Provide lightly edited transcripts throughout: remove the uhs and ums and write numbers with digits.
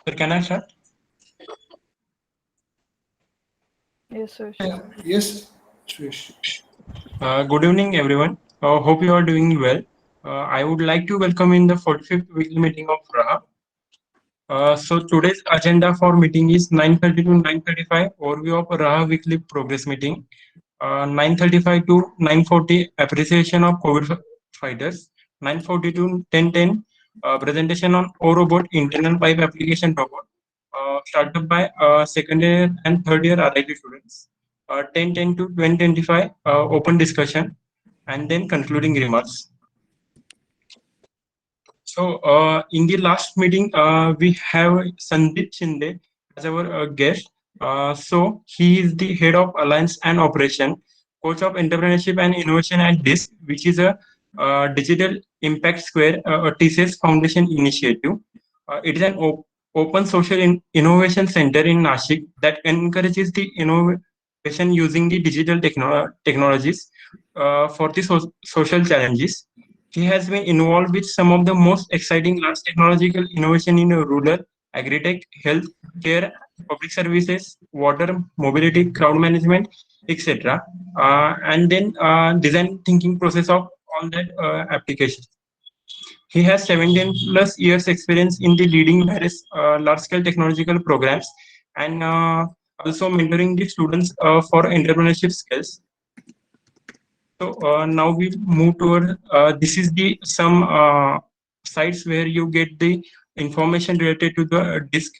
Sir, can I start? Yes, sir. Yes, Suresh. Good evening, everyone. Hope you are doing well. I would like to welcome in the 45th weekly meeting of RAHA. So today's agenda for meeting is 9:30 to 9:35 overview of RAHA weekly progress meeting. 9:35 to 9:40 appreciation of COVID fighters. 9:40 to 10:10 presentation on O-Robot internal pipe application robot. Started by second year and third year RIT students. 10:10 to 20:25 open discussion and then concluding remarks. So in the last meeting, we have Sandeep Shinde as our guest. So he is the head of alliance and operation, coach of entrepreneurship and innovation at DISC, which is a digital impact square, a TCS Foundation initiative. It is an open social innovation center in Nashik that encourages the innovation using the digital technologies for the social challenges. He has been involved with some of the most exciting large technological innovation in rural, agri-tech, health care, public services, water, mobility, crowd management, etc. And then design thinking process of all that applications. He has 17 plus years experience in the leading various large-scale technological programs and also mentoring the students for entrepreneurship skills. So now we move toward this is the some sites where you get the information related to the disk.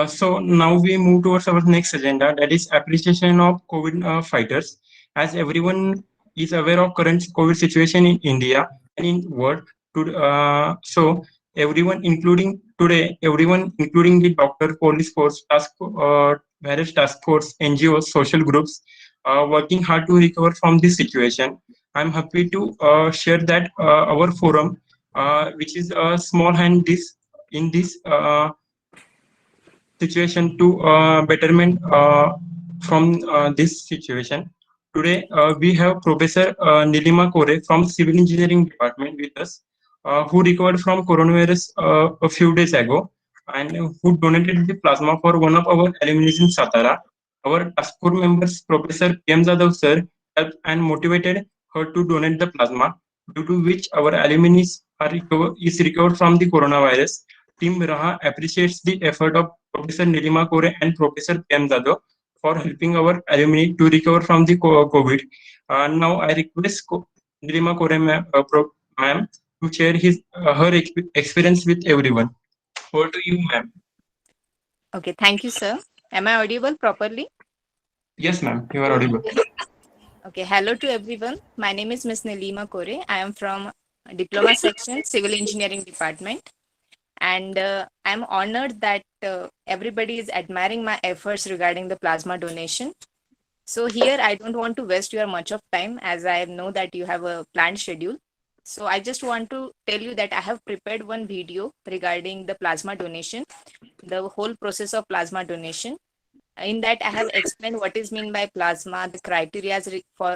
So now we move towards our next agenda, that is appreciation of COVID fighters. As everyone is aware of current COVID situation in India and in world, so everyone, including today, everyone, including the doctor, police force, various task force, NGOs, social groups, working hard to recover from this situation. I'm happy to share that our forum, which is a small hand this in this. Situation to betterment from this situation. Today, we have Professor Nilima Kore from Civil Engineering Department with us, who recovered from coronavirus a few days ago and who donated the plasma for one of our alumni in Satara. Our task force members, Professor PM Zadav sir, helped and motivated her to donate the plasma, due to which our alumni is recovered from the coronavirus. Team Raha appreciates the effort of Professor Nilima Kore and Professor PM Dado for helping our alumni to recover from the COVID. Now I request Nilima Kore ma'am to share her experience with everyone. Over to you, ma'am. Okay, thank you, sir. Am I audible properly? Yes, ma'am, you are audible. Okay, hello to everyone. My name is Ms. Nilima Kore. I am from Diploma Section, Civil Engineering Department. And I'm honored that everybody is admiring my efforts regarding the plasma donation. So here, I don't want to waste your much of time as I know that you have a planned schedule. So I just want to tell you that I have prepared one video regarding the plasma donation, the whole process of plasma donation. In that, I have explained what is mean by plasma, the criteria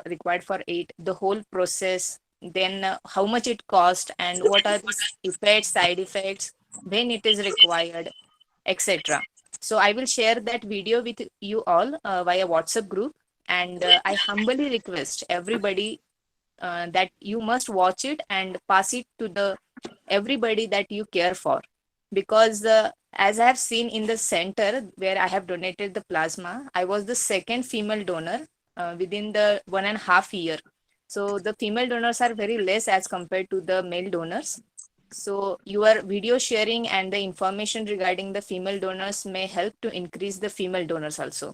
required for it, the whole process, then how much it cost, and what are the effects, side effects, when it is required, etc. So I will share that video with you all via WhatsApp group, and I humbly request everybody that you must watch it and pass it to the everybody that you care for, because as I have seen in the center where I have donated the plasma, I was the second female donor within the 1.5 year. So the female donors are very less as compared to the male donors. So your video sharing and the information regarding the female donors may help to increase the female donors also.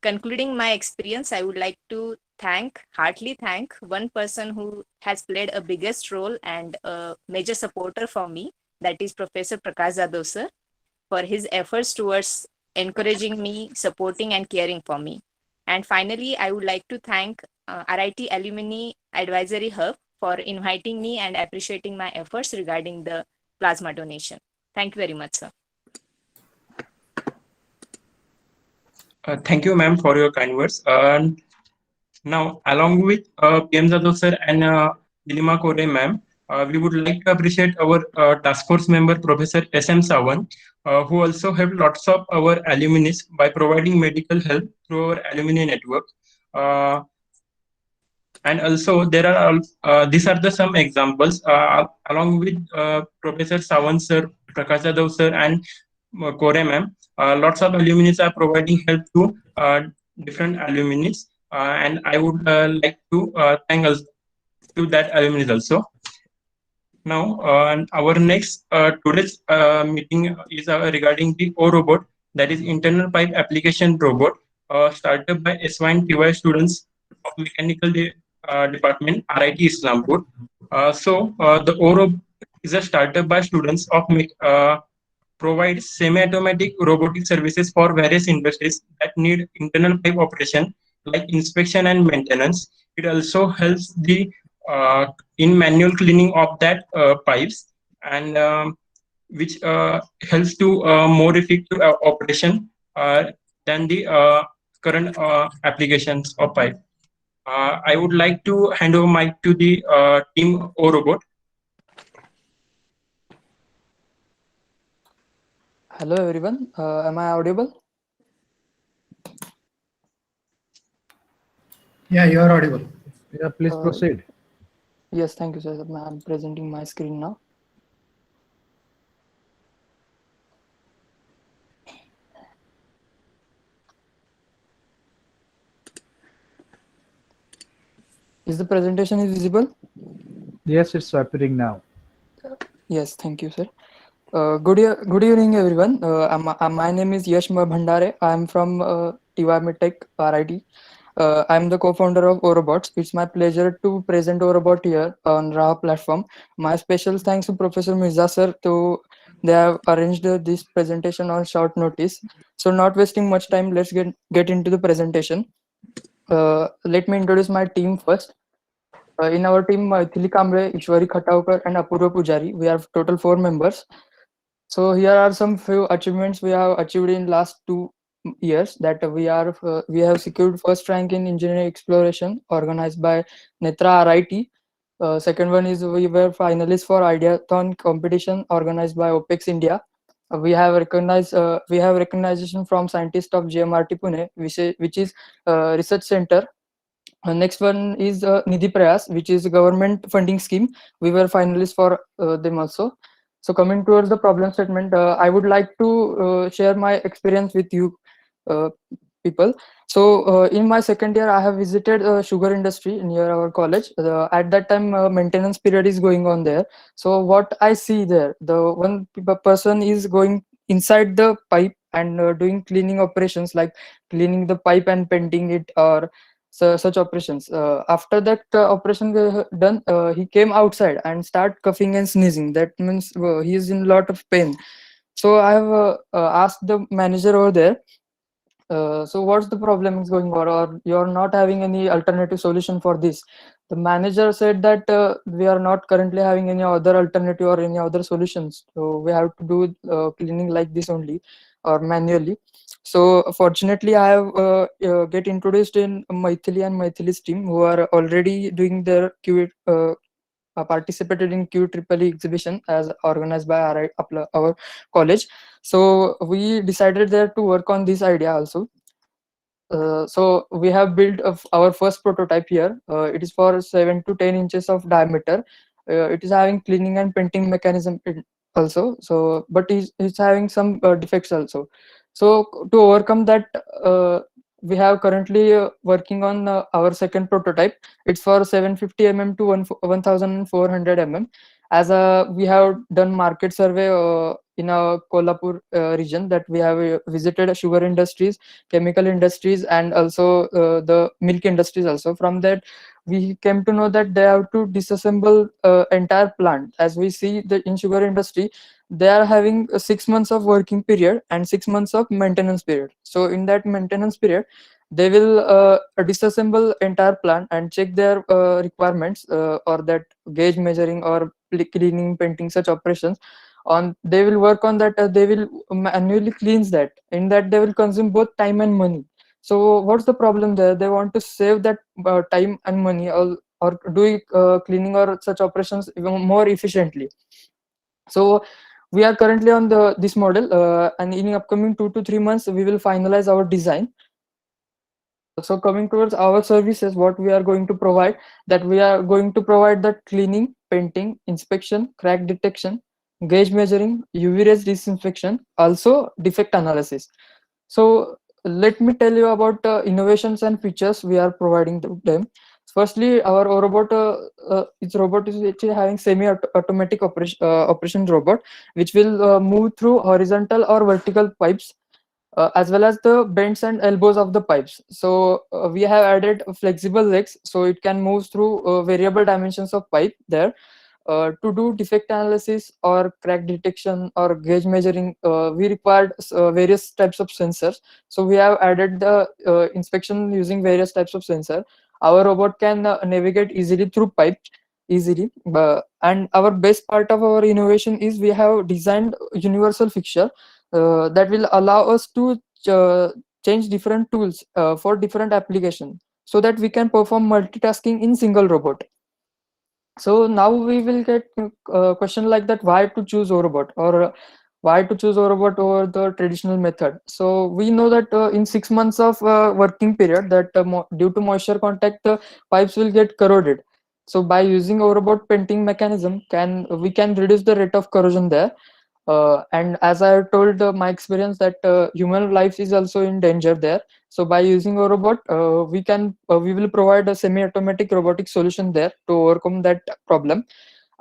Concluding my experience, I would like to heartily thank one person who has played a biggest role and a major supporter for me, that is Professor Prakash Jadhav sir, for his efforts towards encouraging me, supporting and caring for me. And finally, I would like to thank RIT Alumni Advisory Hub for inviting me and appreciating my efforts regarding the plasma donation. Thank you very much, sir. Thank you, ma'am, for your kind words. Now, along with PM Jadhav sir and Nilima Kore, ma'am, we would like to appreciate our task force member, Professor S.M. Sawan, who also helped lots of our alumni by providing medical help through our alumni network. Uh, and also there are these are the some examples along with Professor Sawan sir, Prakash Yadav sir, and Kore ma'am. Lots of alumni are providing help to different alumni, and I would like to thank us to that alumni also. Now, our next today's meeting is regarding the O robot, that is internal pipe application robot, started by SY and TY students of mechanical department, RIT Islampur. The O robot is a startup by students of provides semi-automatic robotic services for various industries that need internal pipe operation like inspection and maintenance. It also helps the in manual cleaning of that pipes, and which helps to more effective operation than the current applications of pipe. I would like to hand over mic to the team O Robot. Hello everyone, am I audible? Yeah, you are audible. Yeah, please proceed. Yes, thank you, sir. I'm presenting my screen now. Is the presentation is visible? Yes, it's appearing now. Yes, thank you, sir. Good evening, everyone. My name is Yash Bhandare. I'm from TY Medtech RIT. I'm the co-founder of Orobots. It's my pleasure to present Orobot here on Raha platform. My special thanks to Professor Mirza sir to they have arranged this presentation on short notice. So not wasting much time, let's get into the presentation. Let me introduce my team first. In our team, Maithili Kamble, Ishwari Khataukar, and Apurva Pujari. We have total 4 members. So here are some few achievements we have achieved in last 2 years. That we have secured first rank in engineering exploration organized by Netra RIT. Second one is we were finalists for Ideathon competition organized by OPEX India. We have recognition from scientists of GMRT Pune, which is research center. Next one is Nidhi Prayas, which is a government funding scheme. We were finalists for them also. So coming towards the problem statement, I would like to share my experience with you people. So in my second year, I have visited sugar industry near our college. At that time, maintenance period is going on there. So what I see there, the one person is going inside the pipe and doing cleaning operations like cleaning the pipe and painting it, or such operations. After that operation done, he came outside and start coughing and sneezing. That means he is in a lot of pain. So I have asked the manager over there, so what's the problem is going on, or you're not having any alternative solution for this? The manager said that we are not currently having any other alternative or any other solutions, so we have to do cleaning like this only or manually. So fortunately I have get introduced in Maithili and Maithili's team, who are already doing their participated in QEEE exhibition as organized by our college. So we decided there to work on this idea also. So we have built our first prototype here. It is for 7 to 10 inches of diameter. It is having cleaning and painting mechanism also. So, but it's having some defects also. So to overcome that, we have currently working on our second prototype. It's for 750 mm to 1400 mm. As we have done market survey in our Kolhapur region, that we have visited sugar industries, chemical industries, and also the milk industries also. From that we came to know that they have to disassemble entire plant. As we see that in sugar industry, they are having 6 months of working period and 6 months of maintenance period. So in that maintenance period, they will disassemble entire plant and check their requirements, or that gauge measuring or cleaning, painting, such operations on. They will work on that. They will manually cleanse that. In that they will consume both time and money. So what's the problem there? They want to save that time and money or doing cleaning or such operations even more efficiently. So we are currently on this model, and in upcoming 2 to 3 months we will finalize our design. So coming towards our services, what we are going to provide, that we are going to provide the cleaning, painting, inspection, crack detection, gauge measuring, UV rays disinfection, also defect analysis. So let me tell you about innovations and features we are providing to them. Firstly, our robot, robot is actually having semi-automatic operation robot, which will move through horizontal or vertical pipes, as well as the bends and elbows of the pipes. So we have added flexible legs, so it can move through variable dimensions of pipe there. To do defect analysis or crack detection or gauge measuring, we required various types of sensors. So we have added the inspection using various types of sensor. Our robot can navigate easily through pipe easily. And our best part of our innovation is we have designed universal fixture that will allow us to change different tools for different application, so that we can perform multitasking in single robot. So now we will get a question like that, why to choose Orobot, or why to choose Orobot over the traditional method. So we know that in 6 months of working period, that due to moisture contact, the pipes will get corroded. So by using Orobot painting mechanism, we can reduce the rate of corrosion there. And as I told my experience, that human life is also in danger there. So by using a robot, we will provide a semi-automatic robotic solution there to overcome that problem.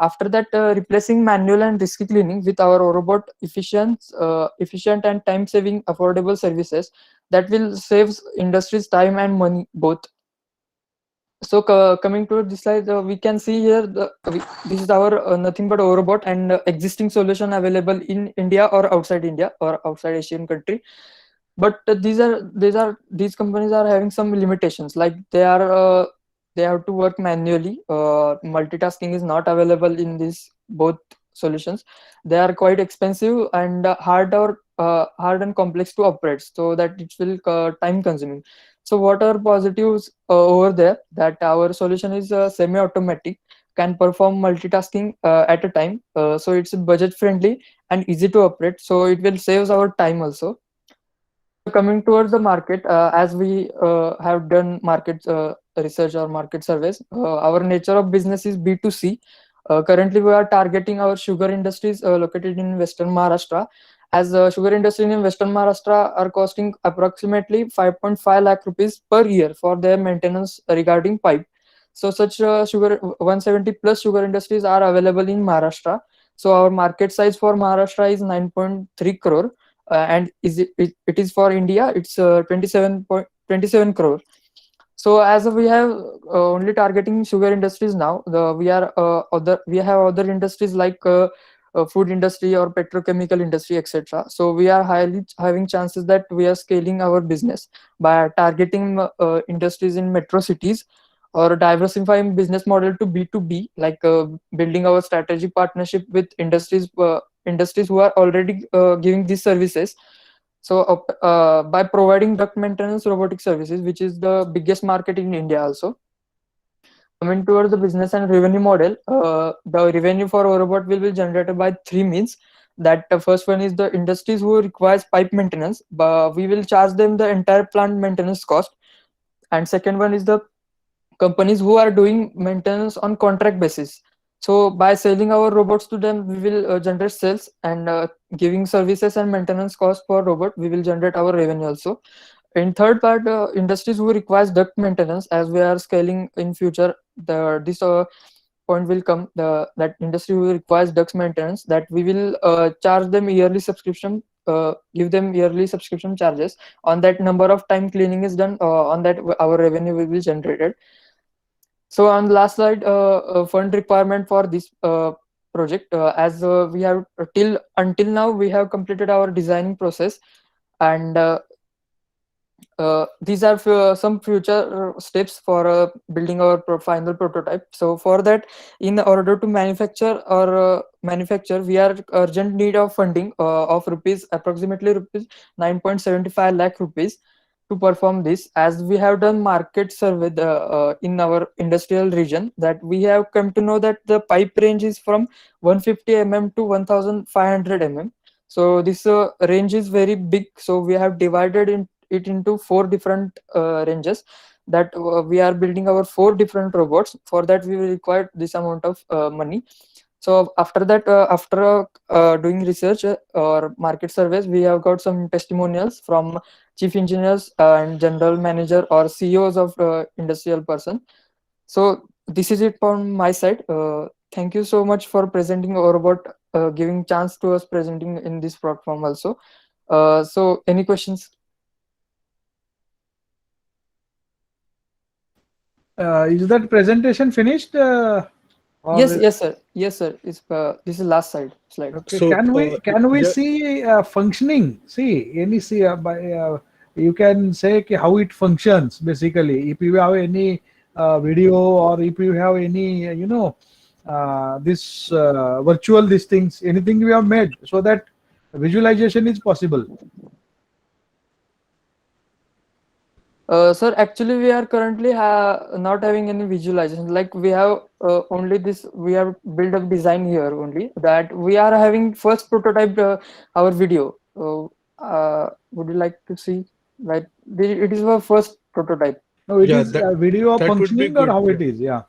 After that, replacing manual and risky cleaning with our robot efficient and time-saving affordable services, that will save industries time and money both. So coming to this slide, we can see here this is our nothing but a robot and existing solution available in India or outside India or outside Asian country. But these companies are having some limitations, like they have to work manually. Multitasking is not available in these both solutions. They are quite expensive and hard and complex to operate, so that it will time consuming. So what are positives over there, that our solution is semi-automatic, can perform multitasking at a time. So it's budget friendly and easy to operate, so it will save our time also. Coming towards the market, as we have done market research or market surveys, our nature of business is B2C. Currently we are targeting our sugar industries located in Western Maharashtra, as sugar industry in Western Maharashtra are costing approximately 5.5 lakh rupees per year for their maintenance regarding pipe. So such sugar 170 plus sugar industries are available in Maharashtra. So our market size for Maharashtra is 9.3 crore, and it is for India, it's 27 crore. So as we have only targeting sugar industries now, we have other industries like food industry or petrochemical industry, etc. So we are highly having chances that we are scaling our business by targeting industries in metro cities, or diversifying business model to B2B, like building our strategic partnership with industries who are already giving these services. So by providing duct maintenance robotic services, which is the biggest market in India also. Coming towards the business and revenue model, the revenue for a robot will be generated by three means. That the first one is the industries who requires pipe maintenance, but we will charge them the entire plant maintenance cost. And second one is the companies who are doing maintenance on contract basis. So by selling our robots to them, we will generate sales, and giving services and maintenance cost for robot, we will generate our revenue also. In third part, industries who requires duct maintenance, as we are scaling in future, this point will come, that industry who requires duct maintenance, that we will charge them yearly subscription, give them yearly subscription charges. On that number of time cleaning is done, on that our revenue will be generated. So on the last slide, fund requirement for this project, as we have until now we have completed our designing process, and these are some future steps for building our final prototype. So for that, in order to manufacture, we are urgent need of funding of approximately rupees 9.75 lakh rupees. to perform this, as we have done market survey in our industrial region, that we have come to know that the pipe range is from 150 mm to 1500 mm. So this range is very big, so we have divided it into 4 different ranges, that we are building our 4 different robots. For that we will require this amount of money. So after that, after doing research or market surveys, we have got some testimonials from chief engineers and general manager or CEOs of industrial person. So this is it from my side. Thank you so much for presenting our robot, giving chance to us presenting in this platform also. So any questions? Is that presentation finished? Or Yes, sir. Yes, sir. It's this is last slide. okay. So, Can we yeah, see functioning? You can say how it functions basically. If you have any video, or if you have any this virtual these things, anything we have made, so that visualization is possible. Sir, actually, we are currently not having any visualization. Like we have only this. We have built up design here only. That we are having first prototype our video. Would you like to see? Like it is our first prototype. No, it yeah, is a video of that would be functioning, or good. how Yeah. it is. Yeah.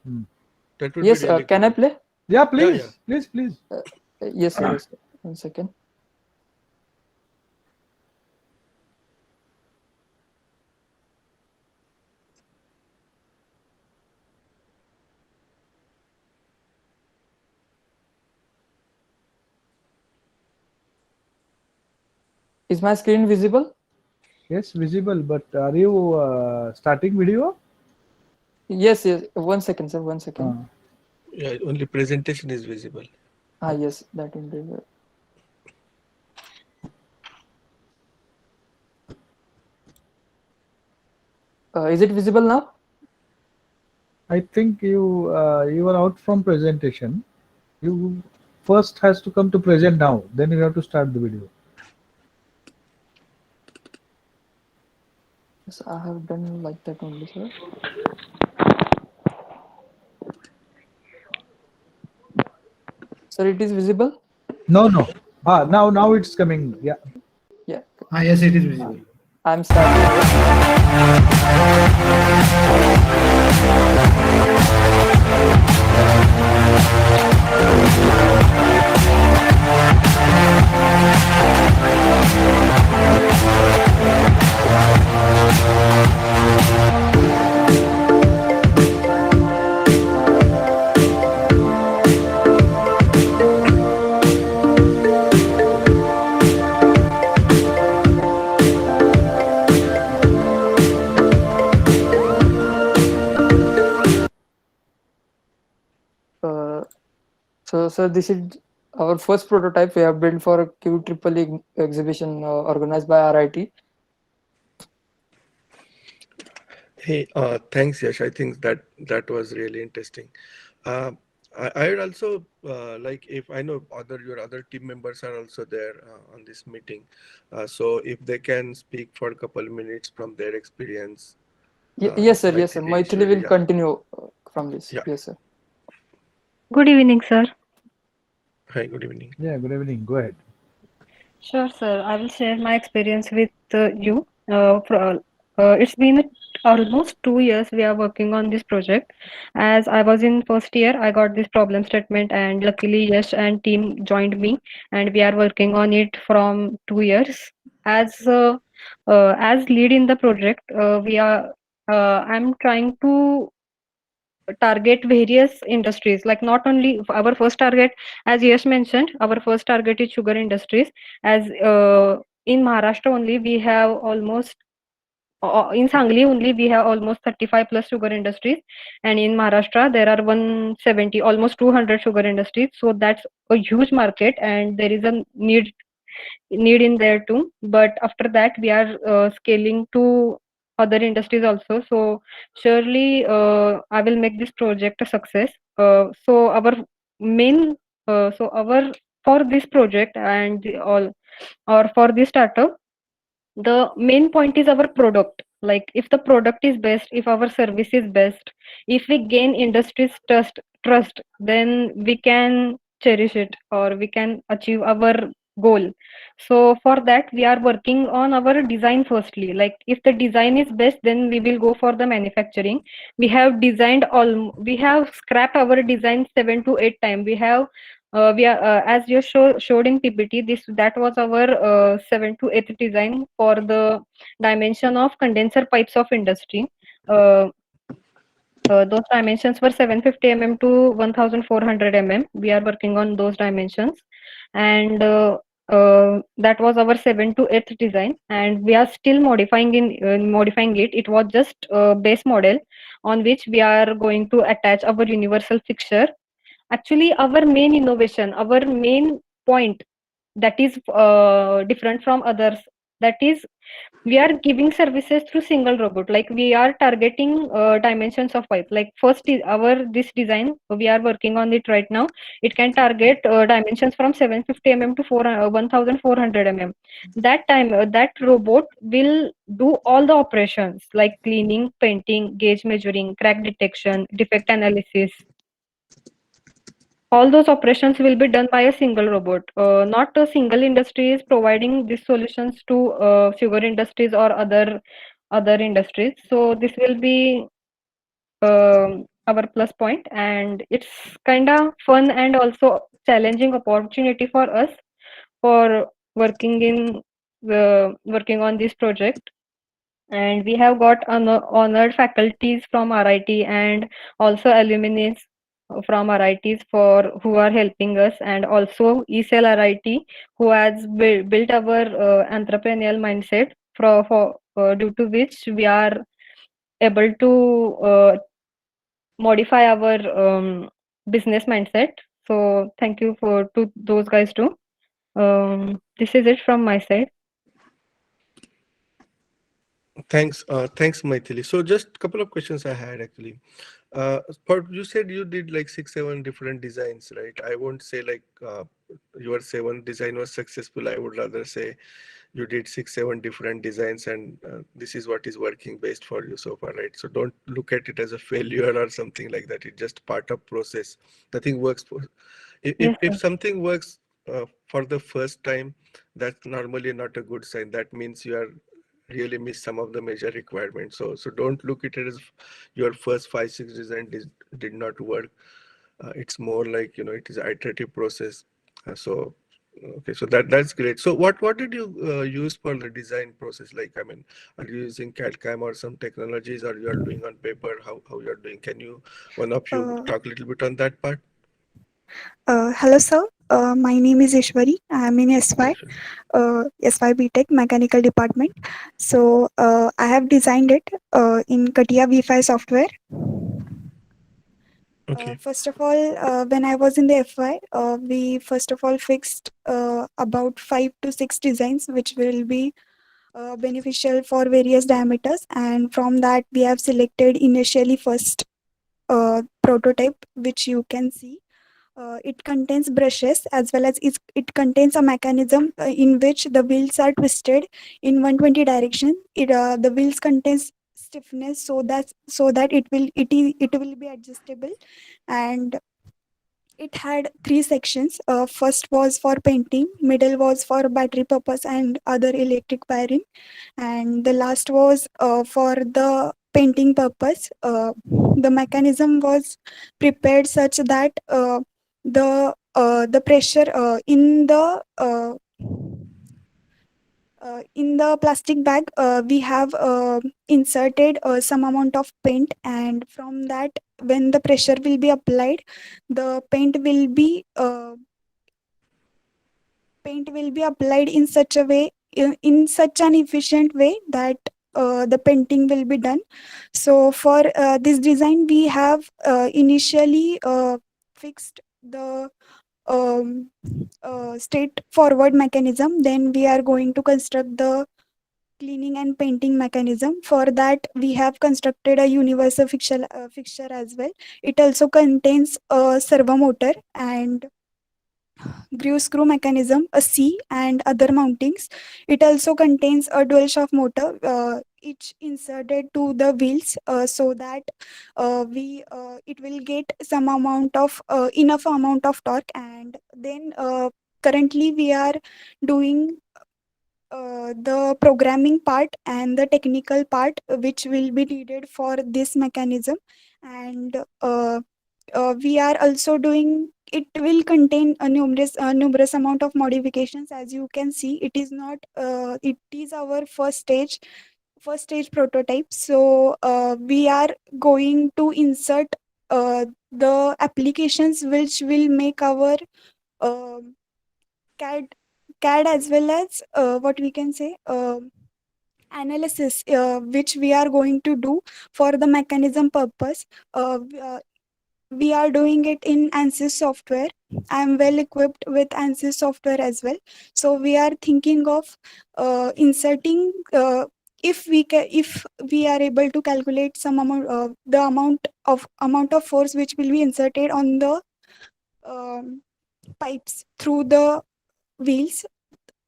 That would Yes. be really Can I good. play? Yeah. Please. yeah. Please. Yes, sir. Yes, sir. 1 second. Is my screen visible? Yes, visible. But are you starting video? Yes. 1 second, sir. 1 second. Yeah, only presentation is visible. Yes, that will be. Is it visible now? I think you are out from presentation. You first has to come to present now. Then you have to start the video. Yes, I have done like that only, sir. Sir, it is visible? No. Now it's coming. Yeah. Yeah. Yes, it is visible. I'm starting. So, sir, this is our first prototype we have built for a QEEE exhibition organized by RIT. Hey, thanks, Yash. I think that was really interesting. I would also like, if I know your other team members are also there on this meeting, so if they can speak for a couple of minutes from their experience. Yes, sir. Yes, sir. think Maithili initially, will yeah. continue from this. Yeah. Yes, sir. Good evening, sir. Hi, good evening. Yeah. Good evening. Go ahead. Sure, sir. I will share my experience with you. It's been almost 2 years we are working on this project. As I was in first year, I got this problem statement, and luckily Yash and team joined me, and we are working on it from 2 years. As lead in the project, I'm trying to target various industries, like not only our first target, as Yash mentioned, our first target is sugar industries. As in Maharashtra only we have almost in Sangli only we have almost 35 plus sugar industries, and in Maharashtra there are 170, almost 200 sugar industries. So that's a huge market, and there is a need in there too. But after that we are scaling to other industries also. So surely I will make this project a success. So our main so our for this project and all, or for this startup, the main point is our product. Like if the product is best, if our service is best, if we gain industry's trust, then we can cherish it or we can achieve our goal. So for that we are working on our design firstly. Like if the design is best, then we will go for the manufacturing. We have we have scrapped our design 7 to 8 times. We are as you showed in PPT, that was our 7 to 8 design for the dimension of condenser pipes of industry. Uh, those dimensions were 750 to 1400 We are working on those dimensions, and that was our 7 to 8 design, and we are still modifying it. It was just base model on which we are going to attach our universal fixture. Actually, our main innovation, our main point that is different from others, that is we are giving services through single robot. Like we are targeting dimensions of pipe. Like first is our this design, we are working on it right now. It can target dimensions from 750 to 1400 that time that robot will do all the operations like cleaning, painting, gauge measuring, crack detection, defect analysis. All those operations will be done by a single robot. Not a single industry is providing these solutions to sugar industries or other industries. So this will be our plus point, and it's kind of fun and also challenging opportunity for us for working on this project. And we have got honored faculties from RIT and also alumni from RITs for who are helping us, and also ECEL RIT who has built our entrepreneurial mindset for due to which we are able to modify our business mindset. So thank you to those guys too. This is it from my side. Thanks, Maithili. So just a couple of questions I had actually. You said you did like 6-7 different designs, right? I won't say like your 7th design was successful. I would rather say you did 6-7 different designs, and this is what is working best for you so far, right? So don't look at it as a failure or something like that. It's just part of process. Nothing works for if something works for the first time, that's normally not a good sign. That means you are really miss some of the major requirements. So don't look at it as your first 5-6 design did not work. It's more like, it is an iterative process. Okay, so that's great. So what did you use for the design process? Like, I mean, are you using CAD/CAM or some technologies, or you are doing on paper? How you are doing? Can one of you talk a little bit on that part? Hello, sir. My name is Ishwari. I am in SY BTech Mechanical Department. So I have designed it in CATIA V5 software. Okay. First of all, when I was in the FY, we first of all fixed about 5 to 6 designs which will be beneficial for various diameters, and from that we have selected initially first prototype, which you can see. It contains brushes as well as it contains a mechanism in which the wheels are twisted in 120 direction. The wheels contains stiffness so that it will be adjustable, and it had 3 sections. First was for painting, middle was for battery purpose and other electric wiring, and the last was for the painting purpose. The mechanism was prepared such that the pressure in the plastic bag, we have inserted some amount of paint, and from that, when the pressure will be applied, the paint will be applied in such a way, in such an efficient way that the painting will be done. So for this design, we have initially fixed the straightforward mechanism. Then we are going to construct the cleaning and painting mechanism. For that, we have constructed a universal fixture as well. It also contains a servo motor and grease screw mechanism, a C, and other mountings. It also contains a dual shaft motor. each inserted to the wheels so that it will get some amount of enough amount of torque. And then currently we are doing the programming part and the technical part which will be needed for this mechanism. And we are also doing, it will contain a numerous amount of modifications. As you can see, it is not it is our first stage prototype. So we are going to insert the applications which will make our uh, CAD CAD as well as what we can say analysis which we are going to do for the mechanism purpose. We are doing it in ANSYS software. I am well equipped with ANSYS software as well. So we are thinking of inserting if we are able to calculate some amount the amount of force which will be inserted on the pipes through the wheels.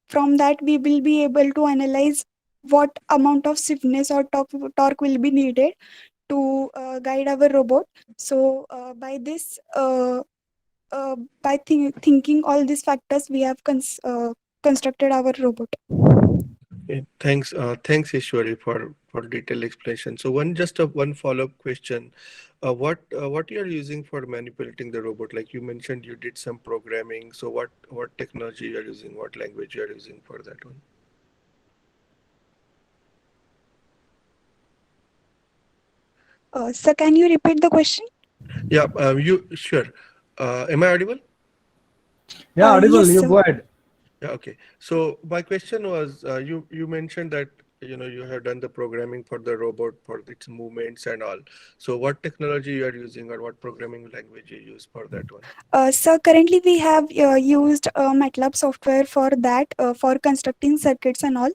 From that we will be able to analyze what amount of stiffness or torque will be needed to guide our robot. So by this thinking all these factors, we have constructed our robot. Okay, thanks Ishwari for detailed explanation. So one follow-up question. What you are using for manipulating the robot? Like you mentioned, you did some programming. So what technology you are using? What language you are using for that one? Sir, can you repeat the question? Yeah, you sure? Am I audible? Yeah, audible. Yes, You sir. go ahead. Yeah, okay. So my question was, you mentioned that you have done the programming for the robot for its movements and all. So what technology you are using or what programming language you use for that one? So currently we have used MATLAB software for that, for constructing circuits and all.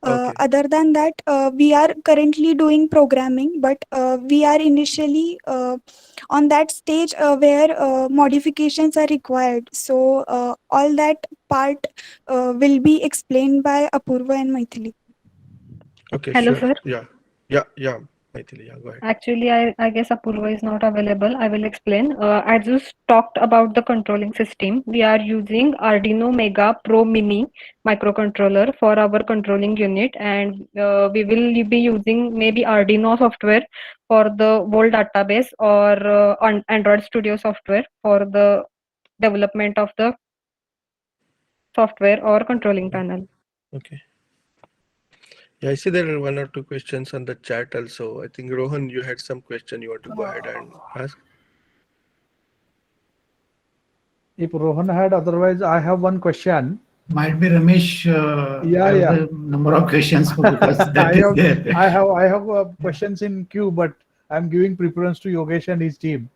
Okay. Other than that, we are currently doing programming, but we are initially on that stage where modifications are required. So all that part will be explained by Apurva and Maithili. Okay, Hello, sure. sir. Yeah. Maithili, yeah, go ahead. Actually, I guess Apurva is not available. I will explain. I just talked about the controlling system. We are using Arduino Mega Pro Mini microcontroller for our controlling unit, and we will be using maybe Arduino software for the Volt database or on Android Studio software for the development of the software or controlling panel. Okay. Yeah, I see there are one or two questions on the chat also. I think Rohan, you had some question you want to go ahead and ask. If Rohan had, otherwise I have one question. Might be Ramesh. Yeah, have yeah. the number of questions because that is there. I have questions in queue, but I'm giving preference to Yogesh and his team.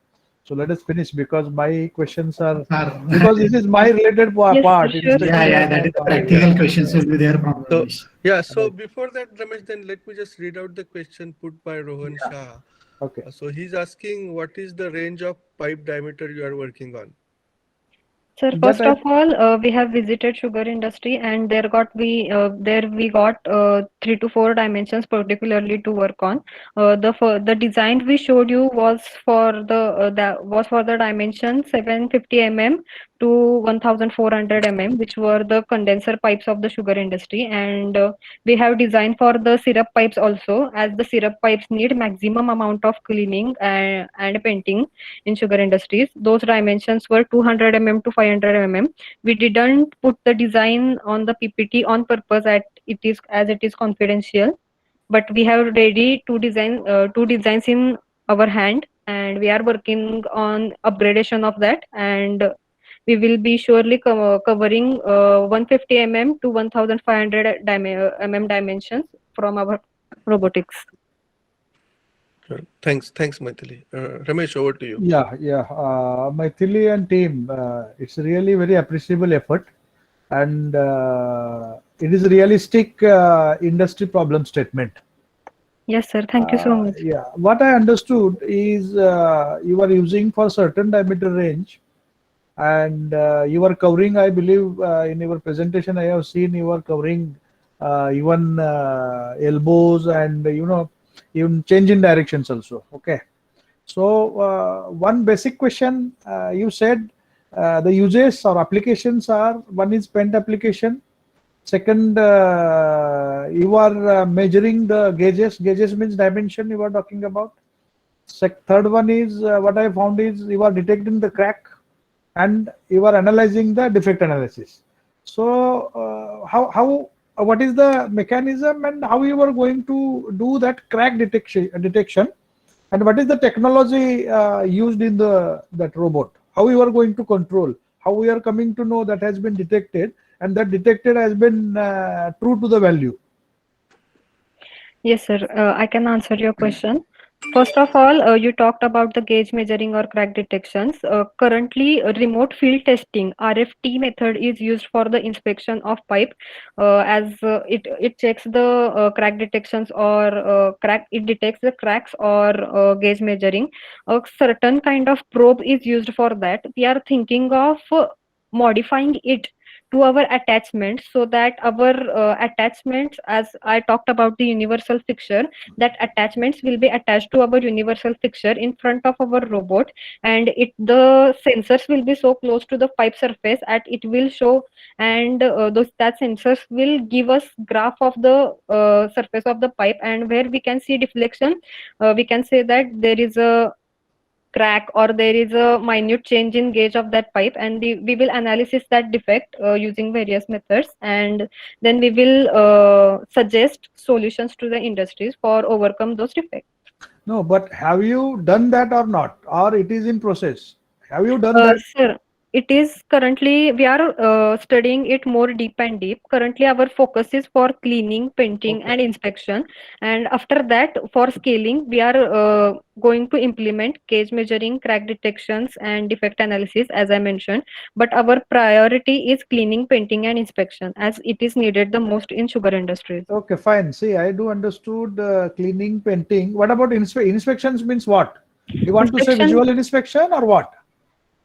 So let us finish because my questions are because this is my related Yes, part. It is sure. Yeah, that is practical questions will be there from So, Ramesh. yeah, so before that, Ramesh, then let me just read out the question put by Rohan Shah. Okay. So he's asking, what is the range of pipe diameter you are working on? Sir, That first I- of all, we have visited sugar industry, and there we got 3 to 4 dimensions particularly to work on. The design we showed you was for the dimension 750 mm to 1400 mm, which were the condenser pipes of the sugar industry, and we have designed for the syrup pipes also, as the syrup pipes need maximum amount of cleaning and painting in sugar industries. Those dimensions were 200 mm to 500 mm. We didn't put the design on the PPT on purpose as it is confidential, but we have ready two designs in our hand, and we are working on upgradation of that, and we will be surely covering 150 mm to 1500 mm dimensions from our robotics. Sure. Thanks, Maithili. Ramesh, over to you. Yeah. Maithili and team, it's really very appreciable effort, and it is realistic industry problem statement. Yes, sir. Thank you so much. Yeah, what I understood is you are using for certain diameter range, and you are covering. I believe in your presentation, I have seen you are covering even elbows, and even change in directions also. Okay. So one basic question, you said the uses or applications are, one is pent application. Second, you are measuring the gauges. Gauges means dimension you are talking about. Third one is, what I found is, you are detecting the crack and you are analyzing the defect analysis. So what is the mechanism and how you are going to do that crack detection, and what is the technology used in that robot? How you are going to control? How we are coming to know that has been detected and that detected has been true to the value? Yes, sir. I can answer your question. First of all, you talked about the gauge measuring or crack detections. Currently, remote field testing (RFT) method is used for the inspection of pipe, as it checks the crack detections or crack. It detects the cracks or gauge measuring. A certain kind of probe is used for that. We are thinking of modifying it to our attachments, so that our attachments, as I talked about the universal fixture, that attachments will be attached to our universal fixture in front of our robot, and the sensors will be so close to the pipe surface that it will show, and that sensors will give us graph of the surface of the pipe, and where we can see deflection, we can say that there is a crack or there is a minute change in gauge of that pipe, and we will analysis that defect using various methods, and then we will suggest solutions to the industries for overcome those defects. No, but have you done that or not, or it is in process? Have you done that? Sir, it is currently, we are studying it more deep and deep. Currently, our focus is for cleaning, painting, Okay. and inspection. And after that, for scaling, we are going to implement gauge measuring, crack detections, and defect analysis, as I mentioned. But our priority is cleaning, painting, and inspection, as it is needed the most in sugar industries. Okay, fine. See, I do understood cleaning, painting. What about inspections means what? You want to say Inspection, visual inspection or what?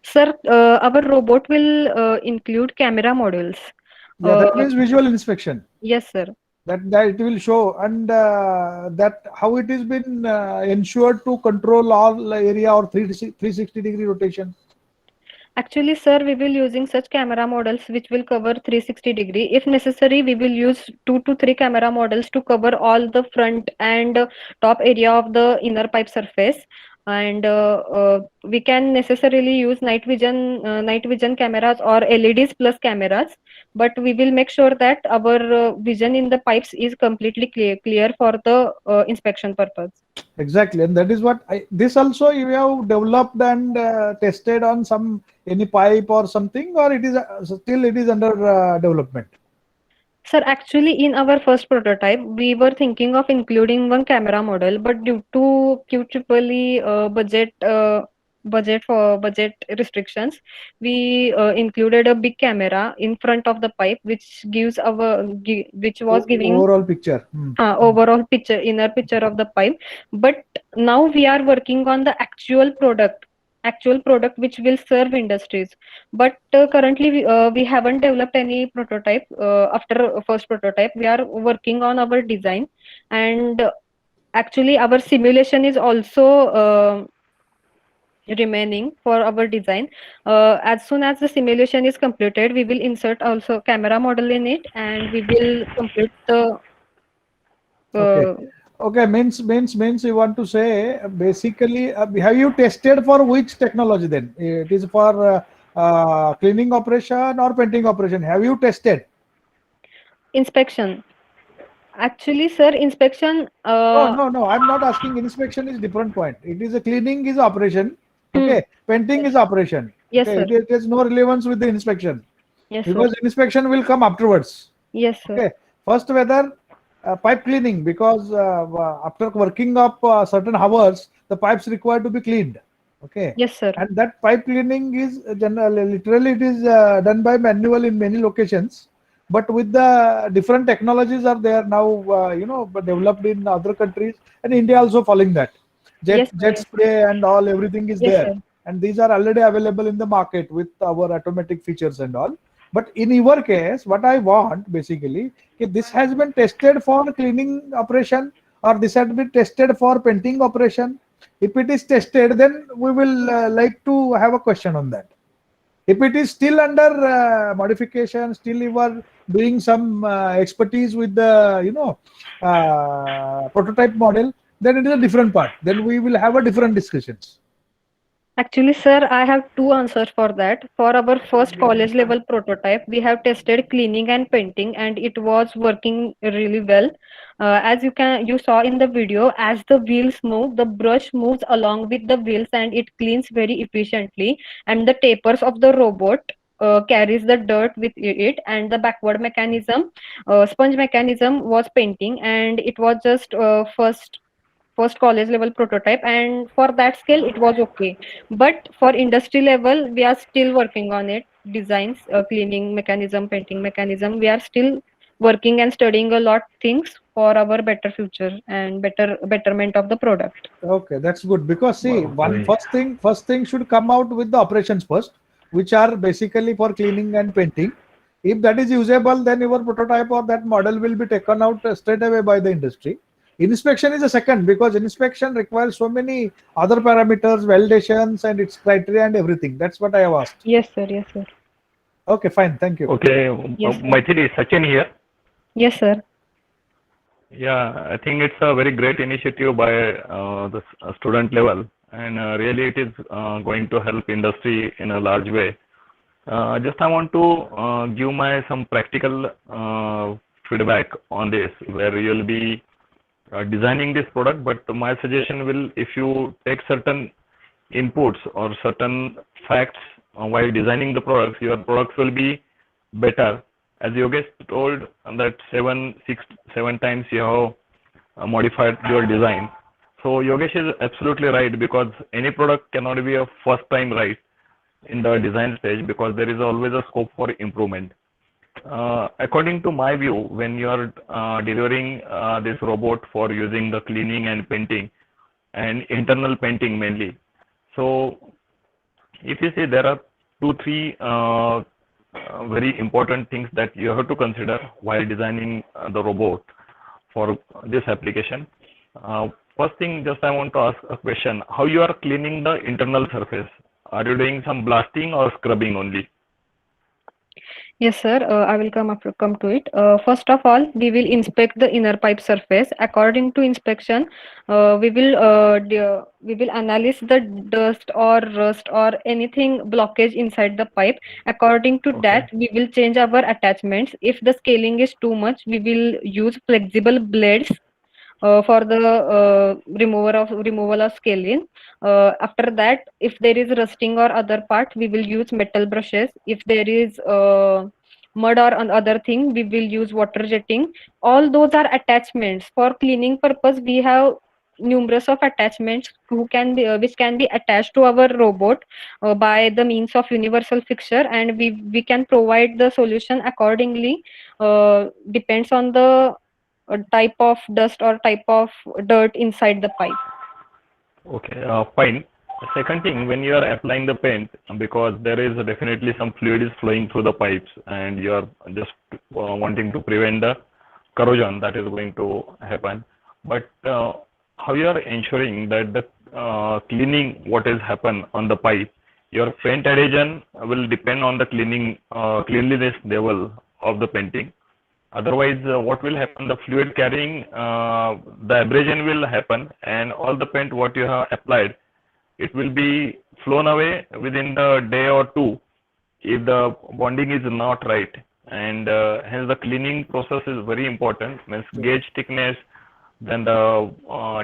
sir, our robot will include camera modules. Yeah, that Uh, means visual inspection. yes, sir. That it will show, and that how it has been ensured to control all area or 360-degree rotation. Actually, sir, we will using such camera models which will cover 360 degree. If necessary, we will use 2 to 3 camera models to cover all the front and top area of the inner pipe surface. And we can necessarily use night vision cameras or LEDs plus cameras. But we will make sure that our vision in the pipes is completely clear for the inspection purpose. Exactly, and that is what this also you have developed and tested on any pipe or something, or it is still it is under development. Sir, actually, in our first prototype, we were thinking of including one camera model, but due to QEEE budget restrictions, we included a big camera in front of the pipe, which gives which was giving Overall picture. overall picture, inner picture of the pipe. But now we are working on the actual product which will serve industries. But currently we haven't developed any prototype. After first prototype, we are working on our design, and actually our simulation is also remaining for our design. As soon as the simulation is completed, we will insert also camera model in it, and we will complete the Okay. uh, Okay, means you want to say basically, have you tested for which technology then? It is for cleaning operation or painting operation. Have you tested? inspection. Actually, sir, inspection. No. I'm not asking. Inspection is different point. It is a cleaning is operation. Hmm. Okay, painting Yes. is operation. Yes, Okay, sir. it has no relevance with the inspection, Yes, sir. because inspection will come afterwards. Yes, sir. Okay, first whether pipe cleaning, because after working up certain hours, the pipes required to be cleaned. Okay, Yes, sir. and that pipe cleaning is literally it is done by manual in many locations, but with the different technologies are there now, developed in other countries, and India also following that. Yes, sir. Jet spray and all, everything is Yes, there, sir. and these are already available in the market with our automatic features and all. But in your case, what I want basically, if this has been tested for cleaning operation or this has been tested for painting operation. If it is tested, then we will like to have a question on that. If it is still under modification, still you are doing some expertise with the prototype model, then it is a different part. Then we will have a different discussions. Actually, sir, I have two answers for that. For our first college level prototype, we have tested cleaning and painting, and it was working really well. As you saw in the video, as the wheels move, the brush moves along with the wheels, and it cleans very efficiently. And the tapers of the robot carries the dirt with it, and the backward mechanism, sponge mechanism was painting, and it was just first college level prototype, and for that scale it was okay, but for industry level we are still working on it, designs, cleaning mechanism, painting mechanism, we are still working and studying a lot things for our better future and betterment of the product. Okay, that's good, because see, Wow, great. first thing should come out with the operations first, which are basically for cleaning and painting. If that is usable, then your prototype or that model will be taken out straight away by the industry. Inspection is a second, because inspection requires so many other parameters, validations, and its criteria and everything. That's what I have asked. Yes sir, yes sir. Okay, fine. Thank you. Okay, Yes, sir. Maithili, Sachin here. Yes sir. Yeah, I think it's a very great initiative by the student level, and really it is going to help industry in a large way. Just I want to give my some practical feedback on this, where you'll be designing this product, but my suggestion will, if you take certain inputs or certain facts while designing the products, your products will be better. As Yogesh told that 7 times you have modified your design. So Yogesh is absolutely right, because any product cannot be a first time right in the design stage, because there is always a scope for improvement. According to my view, when you are delivering this robot for using the cleaning and painting and internal painting mainly, so if you see, there are 2-3 very important things that you have to consider while designing the robot for this application. First thing, just I want to ask a question: how you are cleaning the internal surface? Are you doing some blasting or scrubbing only? Yes, sir. I will come to it. First of all, we will inspect the inner pipe surface. According to inspection, we will analyze the dust or rust or anything blockage inside the pipe. According to that, we will change our attachments. If the scaling is too much, we will use flexible blades for the removal of scaling. After that, if there is rusting or other part, we will use metal brushes. If there is mud or other thing, we will use water jetting. All those are attachments for cleaning purpose. We have numerous of attachments which can be attached to our robot by the means of universal fixture, and we can provide the solution accordingly. Depends on the type of dust or type of dirt inside the pipe. Okay, fine. Second thing, when you are applying the paint, because there is definitely some fluid is flowing through the pipes, and you are just wanting to prevent the corrosion that is going to happen. But how you are ensuring that the cleaning what is happen on the pipe, your paint adhesion will depend on the cleanliness level of the painting. Otherwise, what will happen? The fluid carrying, the abrasion will happen, and all the paint what you have applied, it will be flown away within the day or two if the bonding is not right. And hence the cleaning process is very important. Means gauge thickness, then the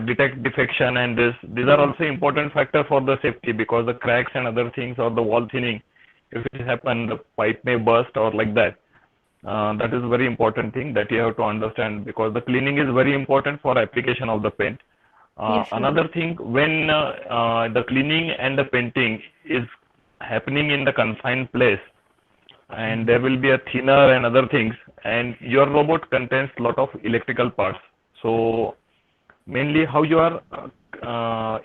detect defection, and these are also important factors for the safety, because the cracks and other things or the wall thinning, if it happen, the pipe may burst or like that. That is a very important thing that you have to understand, because the cleaning is very important for application of the paint. Yes, sir. Another thing, when the cleaning and the painting is happening in the confined place, and there will be a thinner and other things, and your robot contains lot of electrical parts. So mainly how you are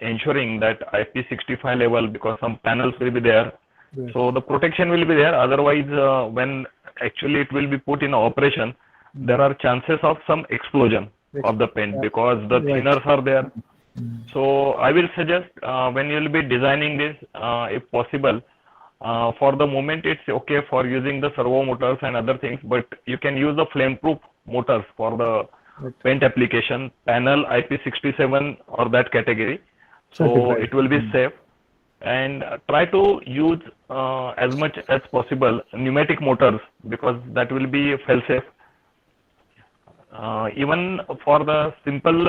ensuring that IP65 level, because some panels will be there. Yes. So the protection will be there. Otherwise, when actually it will be put in operation, there are chances of some explosion of the paint because the Right. thinners are there. So I will suggest when you will be designing this, if possible, for the moment it's okay for using the servo motors and other things, but you can use the flame-proof motors for the paint application, panel IP67 or that category. So Certified. it will be safe. And try to use as much as possible pneumatic motors because that will be fail-safe. Even for the simple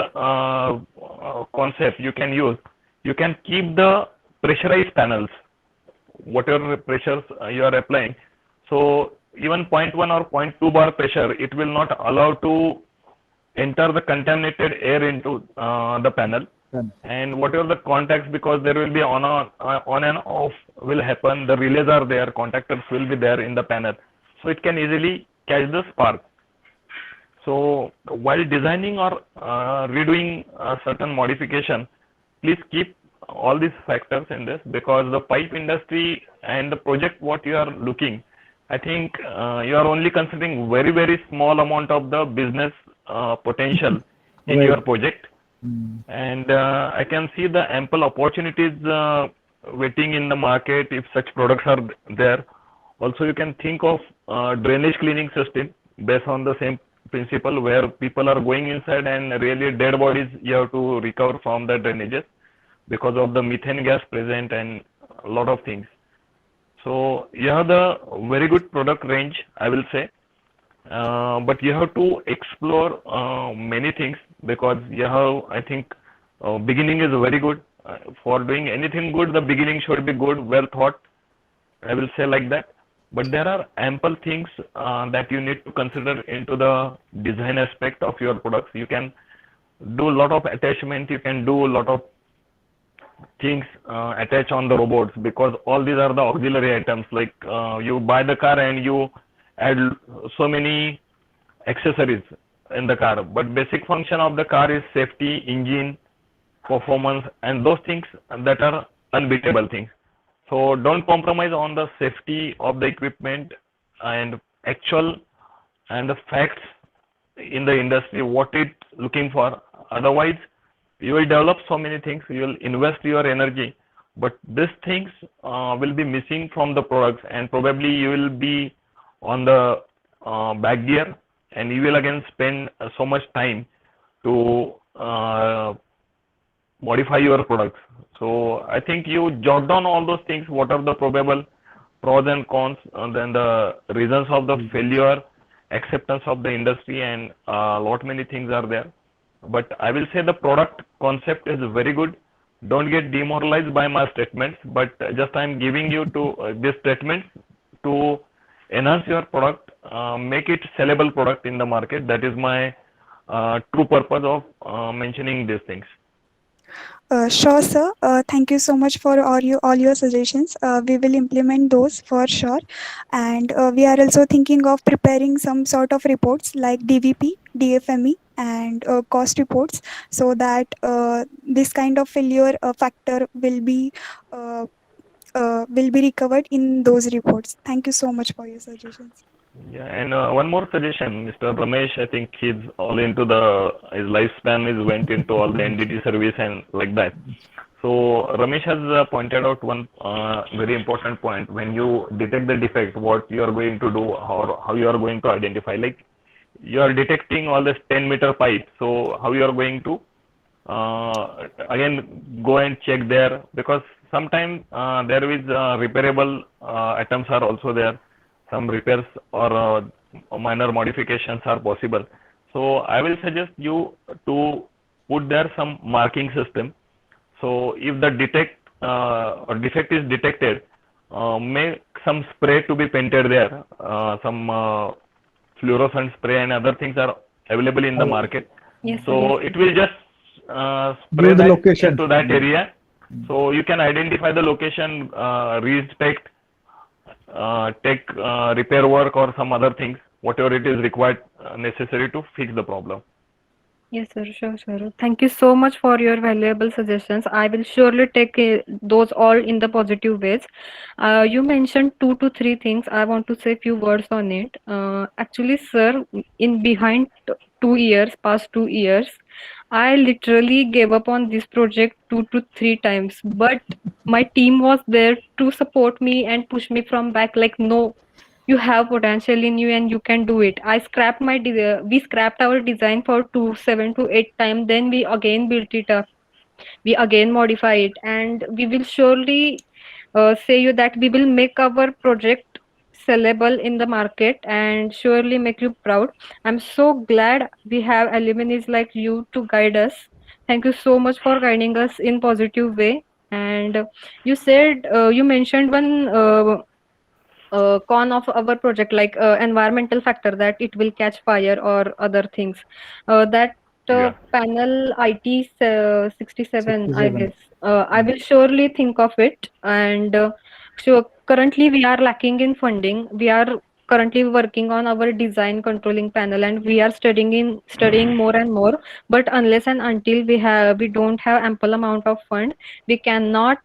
concept you can keep the pressurized panels, whatever pressures you are applying. So even 0.1 or 0.2 bar pressure, it will not allow to enter the contaminated air into the panel. And whatever the contacts, because there will be on and off will happen, the relays are there, contactors will be there in the panel, so it can easily catch the spark. So while designing or redoing a certain modification, please keep all these factors in this, because the pipe industry and the project what you are looking, I think you are only considering very, very small amount of the business potential in your project. And I can see the ample opportunities waiting in the market if such products are there. Also, you can think of drainage cleaning system based on the same principle, where people are going inside and really dead bodies you have to recover from the drainages because of the methane gas present and a lot of things. So you have the very good product range, I will say, but you have to explore many things, because you have, I think, beginning is very good. For doing anything good, the beginning should be good, well thought, I will say like that. But there are ample things that you need to consider into the design aspect of your products. You can do a lot of attachment, you can do a lot of things attach on the robots, because all these are the auxiliary items. Like you buy the car and you add so many accessories in the car, but basic function of the car is safety, engine, performance, and those things that are unbeatable things. So don't compromise on the safety of the equipment and actual and the facts in the industry, what it's looking for. Otherwise, you will develop so many things, you will invest your energy, but these things will be missing from the products, and probably you will be on the back gear, and you will again spend so much time to modify your products. So I think you jot down all those things, what are the probable pros and cons, and then the reasons of the failure, acceptance of the industry, and lot many things are there. But I will say the product concept is very good. Don't get demoralized by my statements, but just I'm giving you to these statements to enhance your product, make it sellable product in the market. That is my true purpose of mentioning these things. Sure, sir. Thank you so much for all your suggestions. We will implement those for sure. And we are also thinking of preparing some sort of reports like DVP, DFME, and cost reports, so that this kind of failure factor will be recovered in those reports. Thank you so much for your suggestions. Yeah, and one more suggestion, Mr. Ramesh, I think he's all into his lifespan is went into all the NDT service and like that. So Ramesh has pointed out one very important point. When you detect the defect, what you are going to do, or how you are going to identify, like you are detecting all this 10-meter pipe. So how you are going to again go and check there, because sometimes there is repairable items are also there. Some repairs or minor modifications are possible. So I will suggest you to put there some marking system. So if the defect is detected, make some spray to be painted there. Some fluorescent spray and other things are available in the market. Yes, So yes. it will just spray Know the that location. into that area. So you can identify the location, respect, take repair work or some other things, whatever it is required necessary to fix the problem. Yes, sir. Sure, sure. Thank you so much for your valuable suggestions. I will surely take those all in the positive ways. You mentioned 2 to 3 things. I want to say few words on it. Actually, sir, in behind 2 years, past 2 years, I literally gave up on this project 2 to 3 times. But my team was there to support me and push me from back. Like, no, you have potential in you and you can do it. We scrapped our design for 7 to 8 times, then we again built it up, we again modify it, and we will surely say you that we will make our project sellable in the market and surely make you proud. I'm so glad we have alumni like you to guide us. Thank you so much for guiding us in positive way. And you mentioned one con of our project, like environmental factor, that it will catch fire or other things. That Yeah. panel IT 67, I 67. guess. I will surely think of it. And currently we are lacking in funding. We are currently working on our design controlling panel, and we are studying more and more. But unless and until we don't have ample amount of fund, we cannot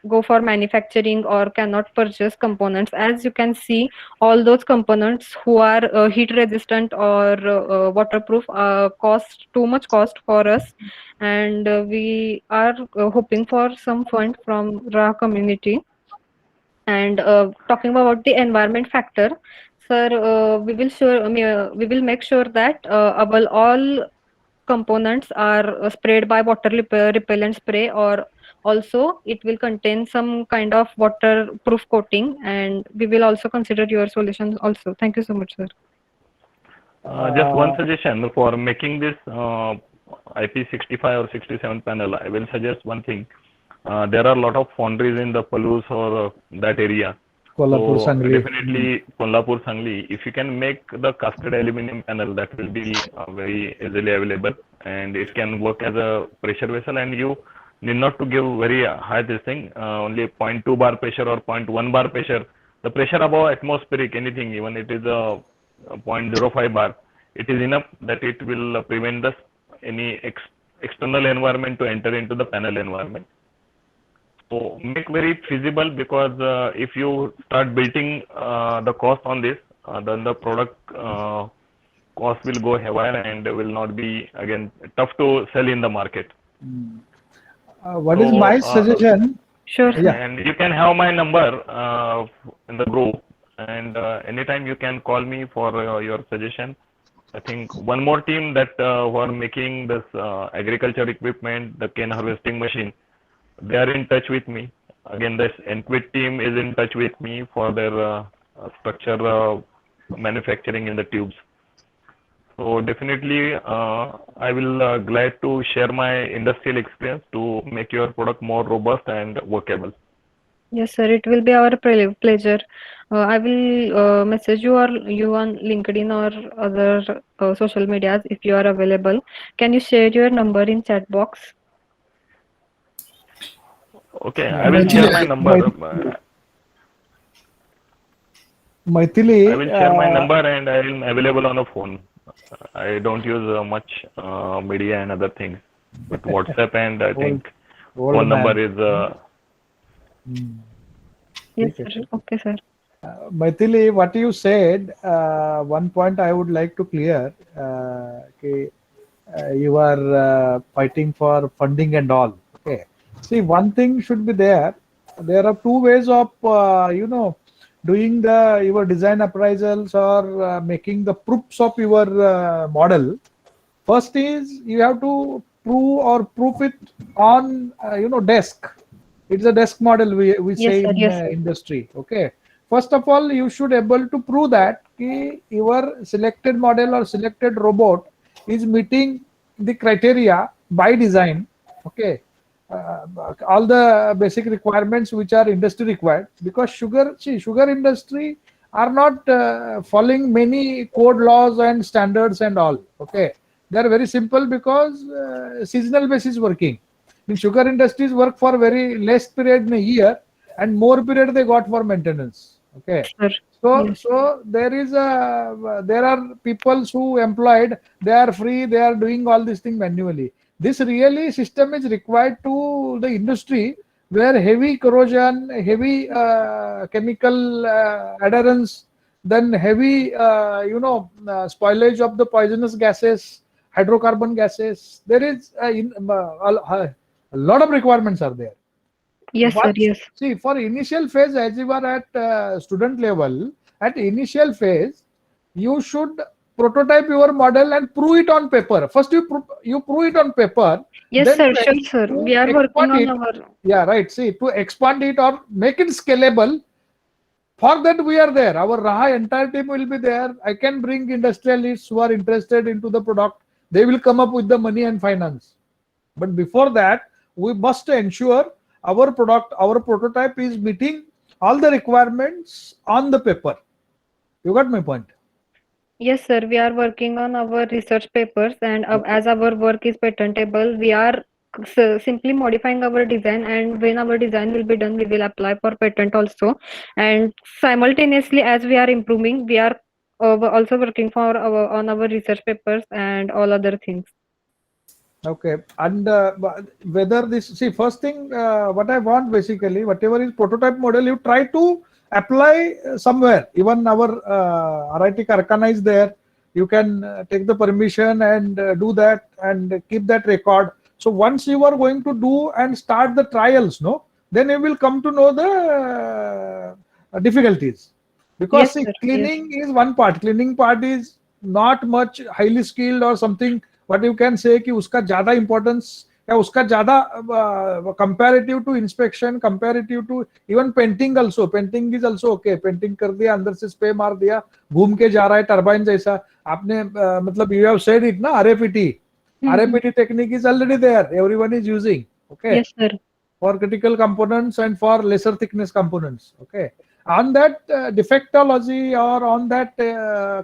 go for manufacturing or cannot purchase components. As you can see, all those components who are heat resistant or waterproof cost too much cost for us. And we are hoping for some fund from Ra community. And talking about the environment factor, sir, we will make sure that our all components are sprayed by repellent spray, or also it will contain some kind of waterproof coating, and we will also consider your solutions also. Thank you so much, sir. Just one suggestion for making this IP65 or 67 panel. I will suggest one thing. There are a lot of foundries in the Palus or that area. Kolhapur, So Sangli. definitely Kolhapur, Sangli. If you can make the casted aluminum panel, that will be very easily available, and it can work as a pressure vessel, and you need not to give very high this thing, only 0.2 bar pressure or 0.1 bar pressure. The pressure above atmospheric, anything, even it is a 0.05 bar, it is enough that it will prevent any external environment to enter into the panel environment. So make very feasible, because if you start building the cost on this, then the product cost will go haywire and will not be, again, tough to sell in the market. What is my suggestion? Sure, sir. Yeah. And you can have my number in the group, and anytime you can call me for your suggestion. I think one more team that who are making this agriculture equipment, the cane harvesting machine, they are in touch with me. Again, this Enquit team is in touch with me for their structure manufacturing in the tubes. So definitely, I will glad to share my industrial experience to make your product more robust and workable. Yes, sir. It will be our pleasure. I will message you on LinkedIn or other social medias if you are available. Can you share your number in chat box? Okay, I will share my number. Maithili. I will share my number, and I am available on a phone. I don't use much media and other things, but WhatsApp and I think phone number is. Yes, sir. Okay, sir. Maithili, what you said, one point I would like to clear. You are fighting for funding and all. Okay. See, one thing should be there. There are two ways of, doing your design appraisals or making the proofs of your model. First is you have to proof it on, desk. It's a desk model we Yes, say sir. in Yes, sir. industry. Okay. First of all, you should able to prove that your selected model or selected robot is meeting the criteria by design. Okay. All the basic requirements which are industry required, because sugar industry are not following many code laws and standards and all. Okay. They are very simple because seasonal basis working. In sugar industries work for very less period in a year, and more period they got for maintenance. Okay. Sir. So there are people who employed, they are free, they are doing all these things manually. This really system is required to the industry where heavy corrosion, heavy chemical adherence, then heavy spoilage of the poisonous gases, hydrocarbon gases. There is a lot of requirements are there. Yes, sir. Yes. See, for initial phase, as you are at student level, at initial phase, you should prototype your model and prove it on paper. First, you prove it on paper. Yes, then sir. Sure, sir. to We are working expand on it. our. Yeah, right. See, to expand it or make it scalable, for that we are there. Our Raha entire team will be there. I can bring industrialists who are interested into the product. They will come up with the money and finance. But before that, we must ensure our product, our prototype is meeting all the requirements on the paper. You got my point? Yes, sir. We are working on our research papers, and as our work is patentable, we are simply modifying our design. And when our design will be done, we will apply for patent also. And simultaneously, as we are improving, we are also working for on our research papers and all other things. Okay. And whether this, see, first thing, what I want basically, whatever is prototype model, you try to apply somewhere. Even our RIT Karkhana is there. You can take the permission and do that and keep that record. So once you are going to do and start the trials, no, then you will come to know the difficulties. Because Yes, see, sir. cleaning is one part. Cleaning part is not much highly skilled or something. What you can say कि उसका ज़्यादा importance या उसका ज़्यादा comparative to inspection, comparative to even painting also. Painting is also okay. Painting कर दिया, अंदर से spray मार दिया, घूम के जा रहा है turbine जैसा. आपने मतलब you have said it ना, RAPT. RAPT technique is already there. Everyone is using. Okay. Yes, sir. For critical components and for lesser thickness components. Okay. On that defectology or on that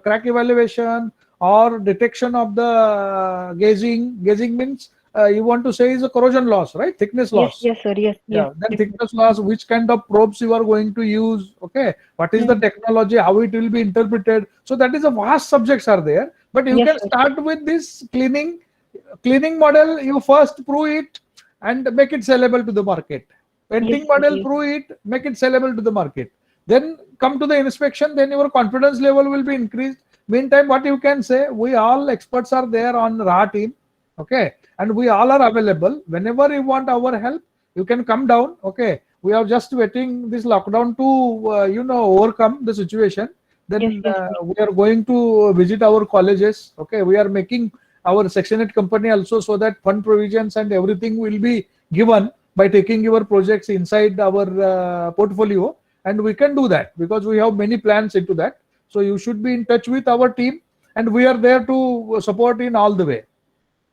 crack evaluation or detection of the gauging means you want to say is a corrosion loss, right? Thickness loss. Yes, sir. Yes. Yeah, then thickness loss, which kind of probes you are going to use, okay? What is the technology, how it will be interpreted? So that is a vast subjects are there, but you Yes, can sir. start with this cleaning model. You first prove it and make it sellable to the market. Painting Yes, model, yes. prove it, make it sellable to the market. Then come to the inspection, then your confidence level will be increased. Meantime, what you can say, we all experts are there on Raha team, okay? And we all are available. Whenever you want our help, you can come down, okay? We are just waiting this lockdown to, overcome the situation. Then Yes, we are going to visit our colleges, okay? We are making our Section 8 company also so that fund provisions and everything will be given by taking your projects inside our portfolio. And we can do that because we have many plans into that. So you should be in touch with our team and we are there to support in all the way.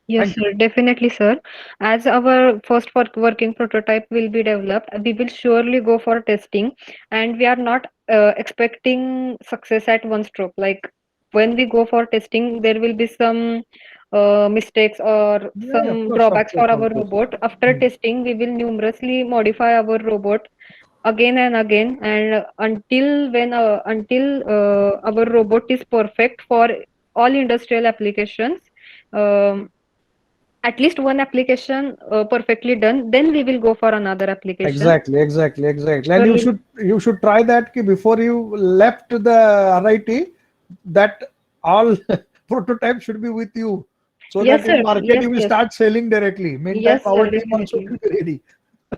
Yes, Thank sir, definitely, sir. As our first working prototype will be developed, we will surely go for testing, and we are not expecting success at one stroke. Like when we go for testing, there will be some mistakes or Yeah, some of course, drawbacks for of our course. robot. After testing, we will numerously modify our robot again and again, and until our robot is perfect for all industrial applications. Um, at least one application perfectly done, then we will go for another application. Exactly. And you should try that before you left the RIT, that all prototype should be with you. So Yes, that in sir. market Yes, you will yes. start selling directly. Meantime, Yes, our sir, team also definitely. will be ready.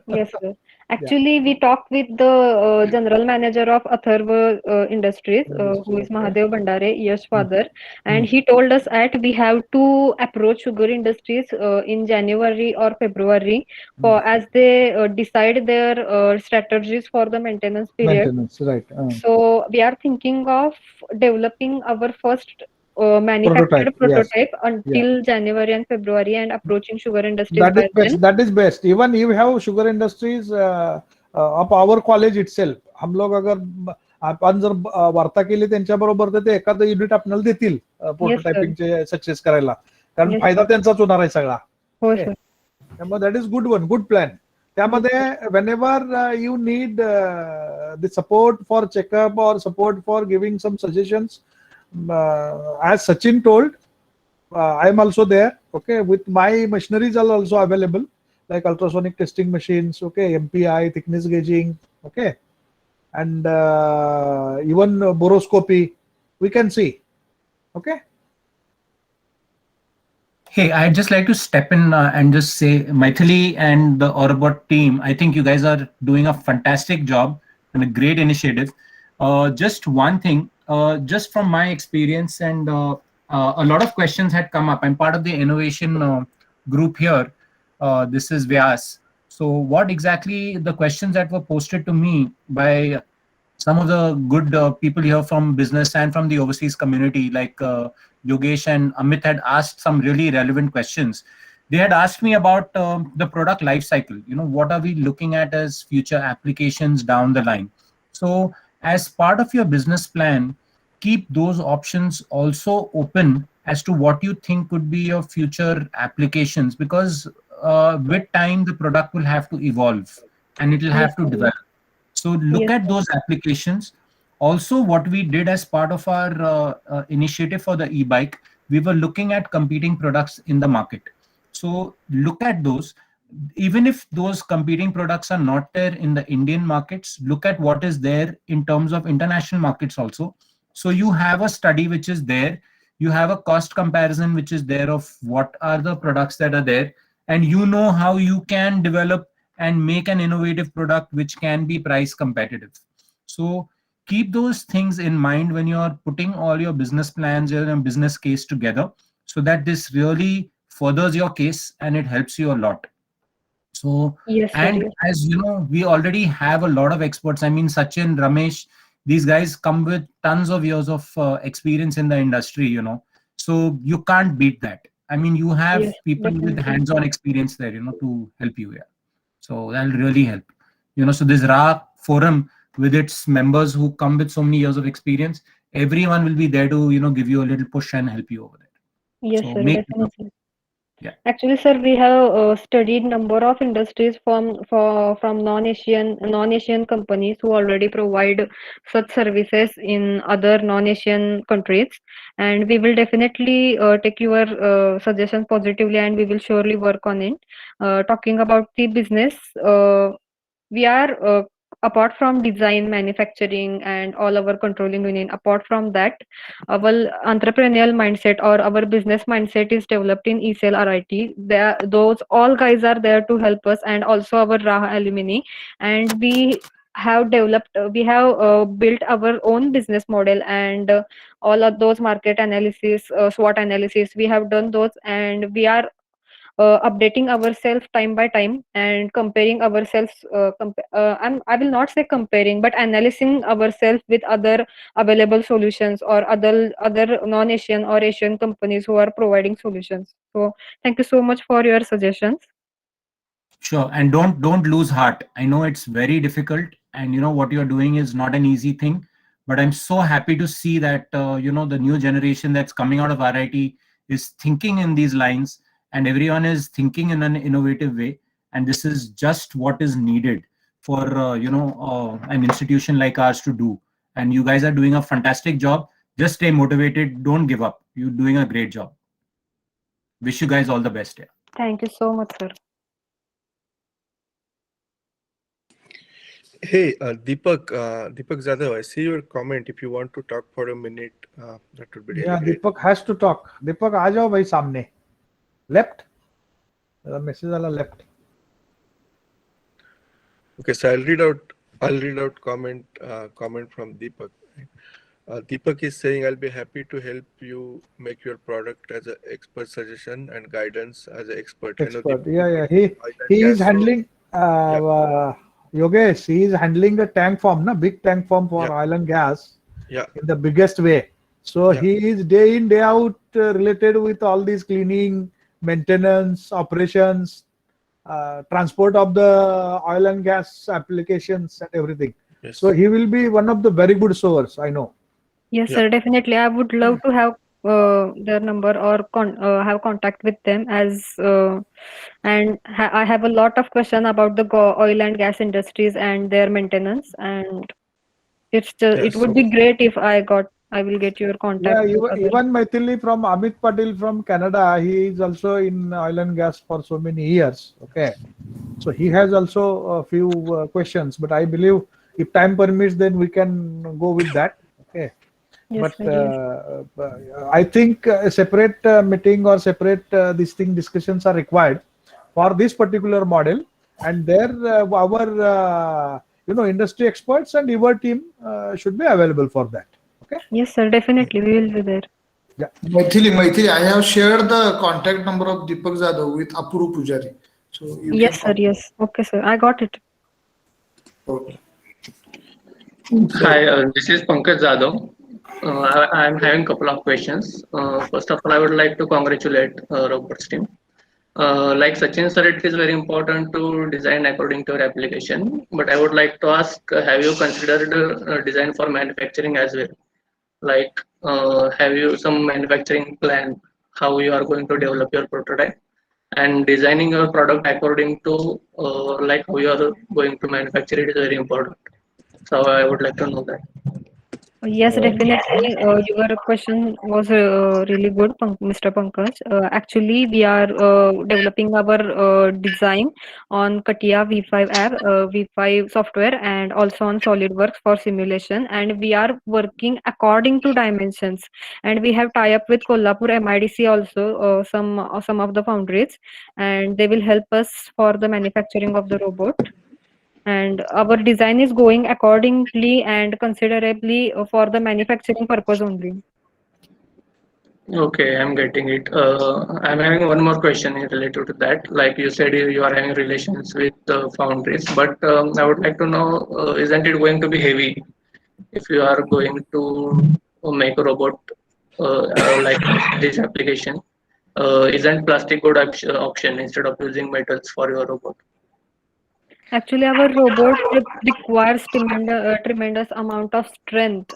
Yes, sir. Actually, we talked with the general manager of Atharva Industries, who is Mahadev Bandare, Yash father, and he told us that we have to approach sugar industries in January or February for as they decide their strategies for the maintenance period. Maintenance, right. So we are thinking of developing our first manufactured prototype until January and February and approaching sugar industries That is by best. then. That is best. Even you have sugar industries of our college itself. हम लोग अगर आपण जर वार्ता केली त्यांच्या बरोबर तर ते एखादं युनिट आपल्याला देतील प्रोटोटायपिंगचे सक्सेस करायला, कारण Yes, फायदा sir. त्यांचाच होणार आहे सगळा. हो सर. त्यामुळे that is good one, good plan. त्यामध्ये whenever you need the support for checkup or support for giving some suggestions, as Sachin told, I am also there. Okay, with my machineries are also available, like ultrasonic testing machines. Okay, MPI, thickness gauging. Okay, and even boroscopy. We can see. Okay. Hey, I'd just like to step in and just say, Maithili and the Orobot team, I think you guys are doing a fantastic job and a great initiative. Just one thing, just from my experience, and a lot of questions had come up. I'm part of the innovation group here. This is Vyas. So what exactly the questions that were posted to me by some of the good people here from business and from the overseas community, like Yogesh and Amit, had asked some really relevant questions. They had asked me about the product life cycle. You know, what are we looking at as future applications down the line? So as part of your business plan, keep those options also open as to what you think could be your future applications, because with time the product will have to evolve and it will have to develop. So look Yes, at those applications. Also, what we did as part of our initiative for the e-bike, we were looking at competing products in the market. So look at those. Even if those competing products are not there in the Indian markets, look at what is there in terms of international markets also. So you have a study which is there. You have a cost comparison which is there of what are the products that are there, and you know how you can develop and make an innovative product which can be price competitive. So keep those things in mind when you're putting all your business plans and business case together, so that this really furthers your case and it helps you a lot. So, yes, sir. and Yes. as you know, we already have a lot of experts. I mean, Sachin, Ramesh, these guys come with tons of years of experience in the industry, you know. So you can't beat that. I mean, you have Yes, people with definitely. hands-on experience there, you know, to help you. Yeah. So that'll really help. You know, so this RA forum with its members who come with so many years of experience, everyone will be there to, you know, give you a little push and help you over there. Yes, So sir, make it up. definitely. Yeah. Actually, sir, we have studied number of industries from non-Asian companies who already provide such services in other non-Asian countries, and we will definitely take your suggestions positively, and we will surely work on it. Talking about the business, we are apart from design, manufacturing, and all our controlling unit. Apart from that, our entrepreneurial mindset or our business mindset is developed in ECL RIT. There, those all guys are there to help us, and also our Raha alumni. And we have developed, we have built our own business model, and all of those market analysis, SWOT analysis. We have done those, and we are updating ourselves time by time and comparing ourselves. I will not say comparing, but analyzing ourselves with other available solutions or other non-Asian or Asian companies who are providing solutions. So thank you so much for your suggestions. Sure, and don't lose heart. I know it's very difficult, and you know what you're doing is not an easy thing. But I'm so happy to see that you know, the new generation that's coming out of RIT is thinking in these lines, and everyone is thinking in an innovative way. And this is just what is needed for you know, an institution like ours to do. And you guys are doing a fantastic job. Just stay motivated. Don't give up. You're doing a great job. Wish you guys all the best. Yeah. Thank you so much, sir. Hey, Deepak Zadav, I see your comment. If you want to talk for a minute, that would be really Yeah, great. Deepak has to talk. Deepak, आ जाओ भाई सामने. Left. Message वाला left. Okay, so I'll read out comment from Deepak. Deepak is saying, I'll be happy to help you make your product as an expert suggestion and guidance as an expert. I know Expert. Deepak Yeah. is oil and He is gas, so handling. Yogesh, he is handling the tank farm, na big tank farm for Yeah. oil and gas yeah, in the biggest way. So Yeah. he is day in day out related with all these cleaning, maintenance, operations, transport of the oil and gas applications and everything. yes. So he will be one of the very good source, I know. Yes, Yeah. sir, definitely. I would love to have their number or have contact with them as and I have a lot of question about the oil and gas industries and their maintenance, and it Yes. would be great if I will get your contact Yeah, with even, other. even Maithili from Amit Patil from Canada, he is also in oil and gas for so many years. Okay, so he has also a few questions, but I believe if time permits, then we can go with that. Okay, Yes, but very I think a separate meeting or separate this thing discussions are required for this particular model, and there our industry experts and your team should be available for that. Okay. yes, sir. Definitely, we will be there. Yeah. Maithili, I have shared the contact number of Deepak Jadhav with Apuru Pujari. So you can Yes, sir. Yes. Okay, sir. I got it. Okay. Hi, this is Pankaj Jadhav. I'm having a couple of questions. First of all, I would like to congratulate Robots team. Like Sachin said, it is very important to design according to your application. But I would like to ask, have you considered design for manufacturing as well? Like, have you some manufacturing plan, how you are going to develop your prototype? And designing your product according to like how you are going to manufacture it is very important. So I would like to know that. Yes, definitely. Your question was really good, Mr. Pankaj. Actually, we are developing our design on CATIA V5 app, V5 software, and also on SolidWorks for simulation. And we are working according to dimensions. And we have tie up with Kolhapur MIDC also, some of the foundries, and they will help us for the manufacturing of the robot, and our design is going accordingly and considerably for the manufacturing purpose only. Okay, I'm getting it. I'm having one more question related to that. Like you said, you are having relations with foundries, but I would like to know, isn't it going to be heavy if you are going to make a robot like this application? Isn't plastic good option instead of using metals for your robot? Actually, our robot requires tremendous amount of strength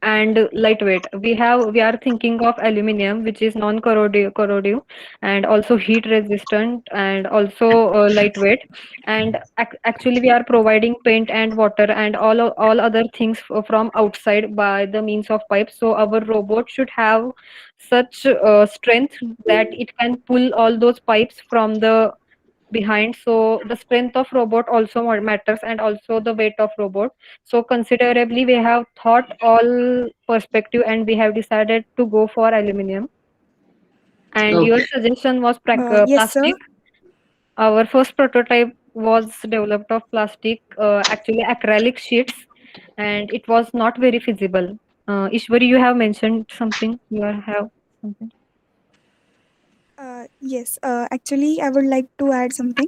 and lightweight. We are thinking of aluminum, which is non-corrosive and also heat resistant and also lightweight. And actually, we are providing paint and water and all other things from outside by the means of pipes. So our robot should have such strength that it can pull all those pipes from the behind. So the strength of robot also matters, and also the weight of robot. So considerably we have thought all perspective and we have decided to go for aluminum. And your Okay. suggestion was Yes, sir. plastic. Our first prototype was developed of plastic, actually acrylic sheets, and it was not very feasible. Ishwari, you have mentioned something. Have something. Yes, actually, I would like to add something.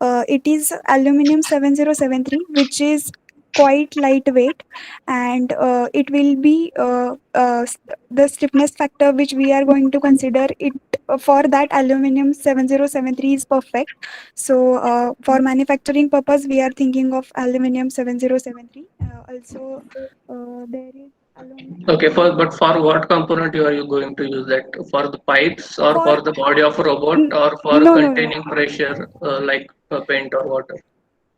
It is aluminum 7073, which is quite lightweight, and it will be the stiffness factor which we are going to consider it for that aluminum 7073 is perfect. So, for manufacturing purpose, we are thinking of aluminum 7073. Also, there is Okay, but for what component are you going to use that? For the pipes or for for the body of a robot or for no, no, no. containing pressure like paint or water?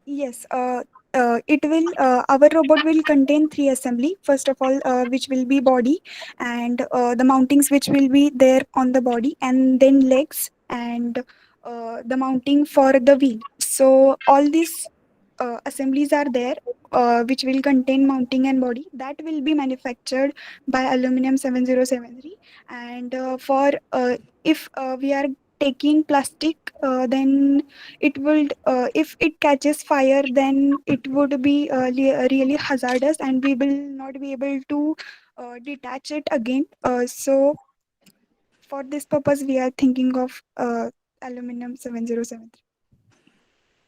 Yes, it will. Our robot will contain three assembly. First of all, which will be body, and the mountings which will be there on the body, and then legs, and the mounting for the wheel. So all these assemblies are there, which will contain mounting and body. That will be manufactured by aluminum 7073. And for if we are taking plastic, then it will if it catches fire, then it would be really hazardous, and we will not be able to detach it again. So for this purpose, we are thinking of aluminum 7073.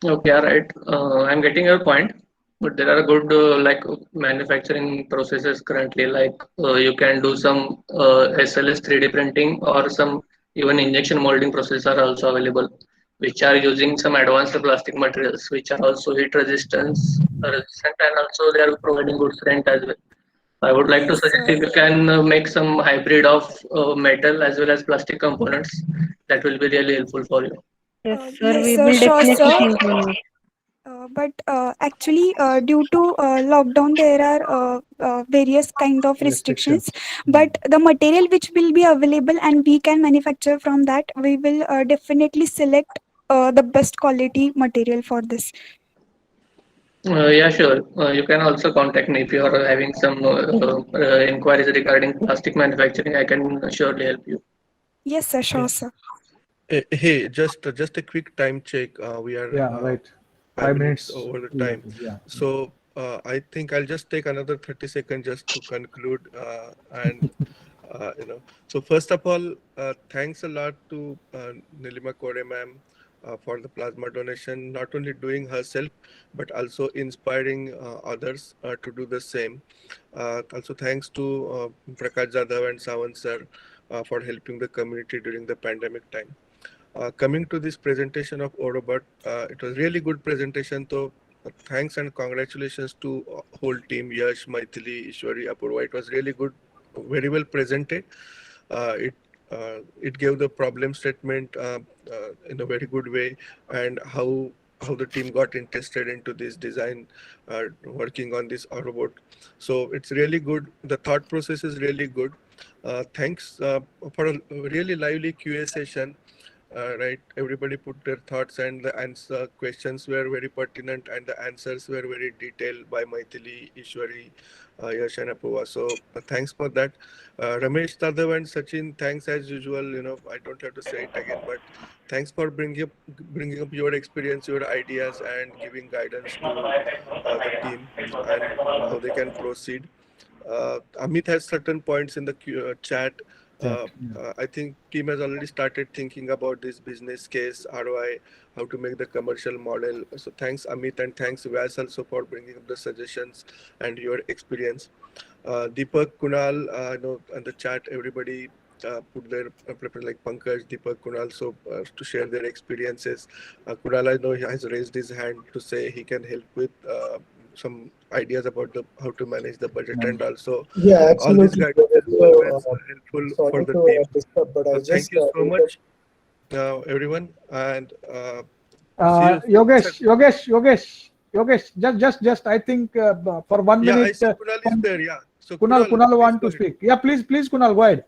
Okay, all right. I'm getting your point, but there are good like manufacturing processes currently. Like you can do some SLS 3D printing or some even injection molding processes are also available, which are using some advanced plastic materials, which are also heat resistant, and also they are providing good strength as well. I would like to Yes, suggest if you can make some hybrid of metal as well as plastic components, that will be really helpful for you. Yes, sir. yes, We sir, will sure, definitely sir. think on it. But actually, due to lockdown, there are various kind of restrictions. But the material which will be available and we can manufacture from that, we will definitely select the best quality material for this. Yeah, sure. You can also contact me if you are having some inquiries regarding plastic manufacturing. I can surely help you. Yes, sir, sure, Yes. sir. Hey, just a quick time check. We are Yeah, right. 5 5 minutes minutes. over the Yeah, time. yeah. So I think I'll just take another 30 seconds just to conclude. And so first of all, thanks a lot to Nilima Kore ma'am for the plasma donation, not only doing herself, but also inspiring others to do the same. Also thanks to Prakash Jadhav and Sawant sir for helping the community during the pandemic time. Coming to this presentation of Orobot, it was really good presentation. So thanks and congratulations to whole team, Yash, Maithili, Ishwari, Apurva. It was really good, very well presented. It gave the problem statement in a very good way, and how the team got interested into this design, working on this robot. So it's really good. The thought process is really good. Thanks for a really lively QA session. Right, everybody put their thoughts, and the answer questions were very pertinent, and the answers were very detailed by Maithili, Ishwari, Yash and Apurva. So thanks for that. Ramesh, Tadav and Sachin, thanks as usual. I don't have to say it again, but thanks for bringing up your experience, your ideas, and giving guidance to the team and how they can proceed. Amit has certain points in the chat. I think team has already started thinking about this business case, ROI, how to make the commercial model. So thanks Amit, and thanks Vyas also for bringing up the suggestions and your experience. Deepak, Kunal, I know in the chat everybody put their preference, like Pankaj, Deepak, Kunal, so to share their experiences. Kunal, I know he has raised his hand to say he can help with some ideas about how to manage the budget, and also Yeah, all these absolutely. guidance is always helpful for Sorry the to team. disturb, but I So thank just you so much, everyone, and see you. Yogesh, just, I think for 1 Yeah, minute. I see Kunal is there. Yeah, so Kunal please want go to ahead. speak. Yeah, please, Kunal, go ahead.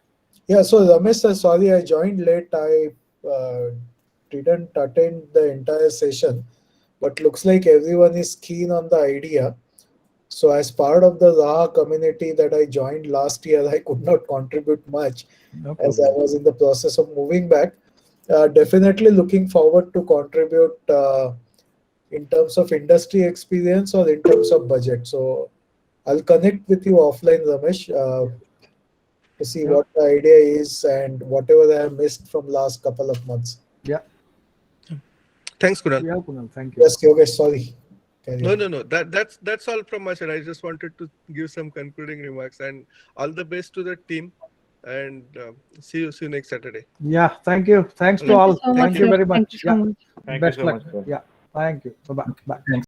Yeah, so Ramesh, sir, sorry I joined late. I didn't attend the entire session, but looks like everyone is keen on the idea. So as part of the Raha community that I joined last year, I could not contribute much as I was in the process of moving back. Definitely looking forward to contribute in terms of industry experience or in terms of budget. So I'll connect with you offline, Ramesh, to see what the idea is and whatever I have missed from last couple of months. Yeah. Thanks, Kunal. Yeah, Kunal, thank you. Yes, Yogesh, sorry. No. That's all from my side. I just wanted to give some concluding remarks, and all the best to the team. And see you next Saturday. Yeah, thank you. Thanks to all. so much, Thank you sir. very much. Thank you so much. Best luck. Yeah, thank you. Bye-bye. Bye.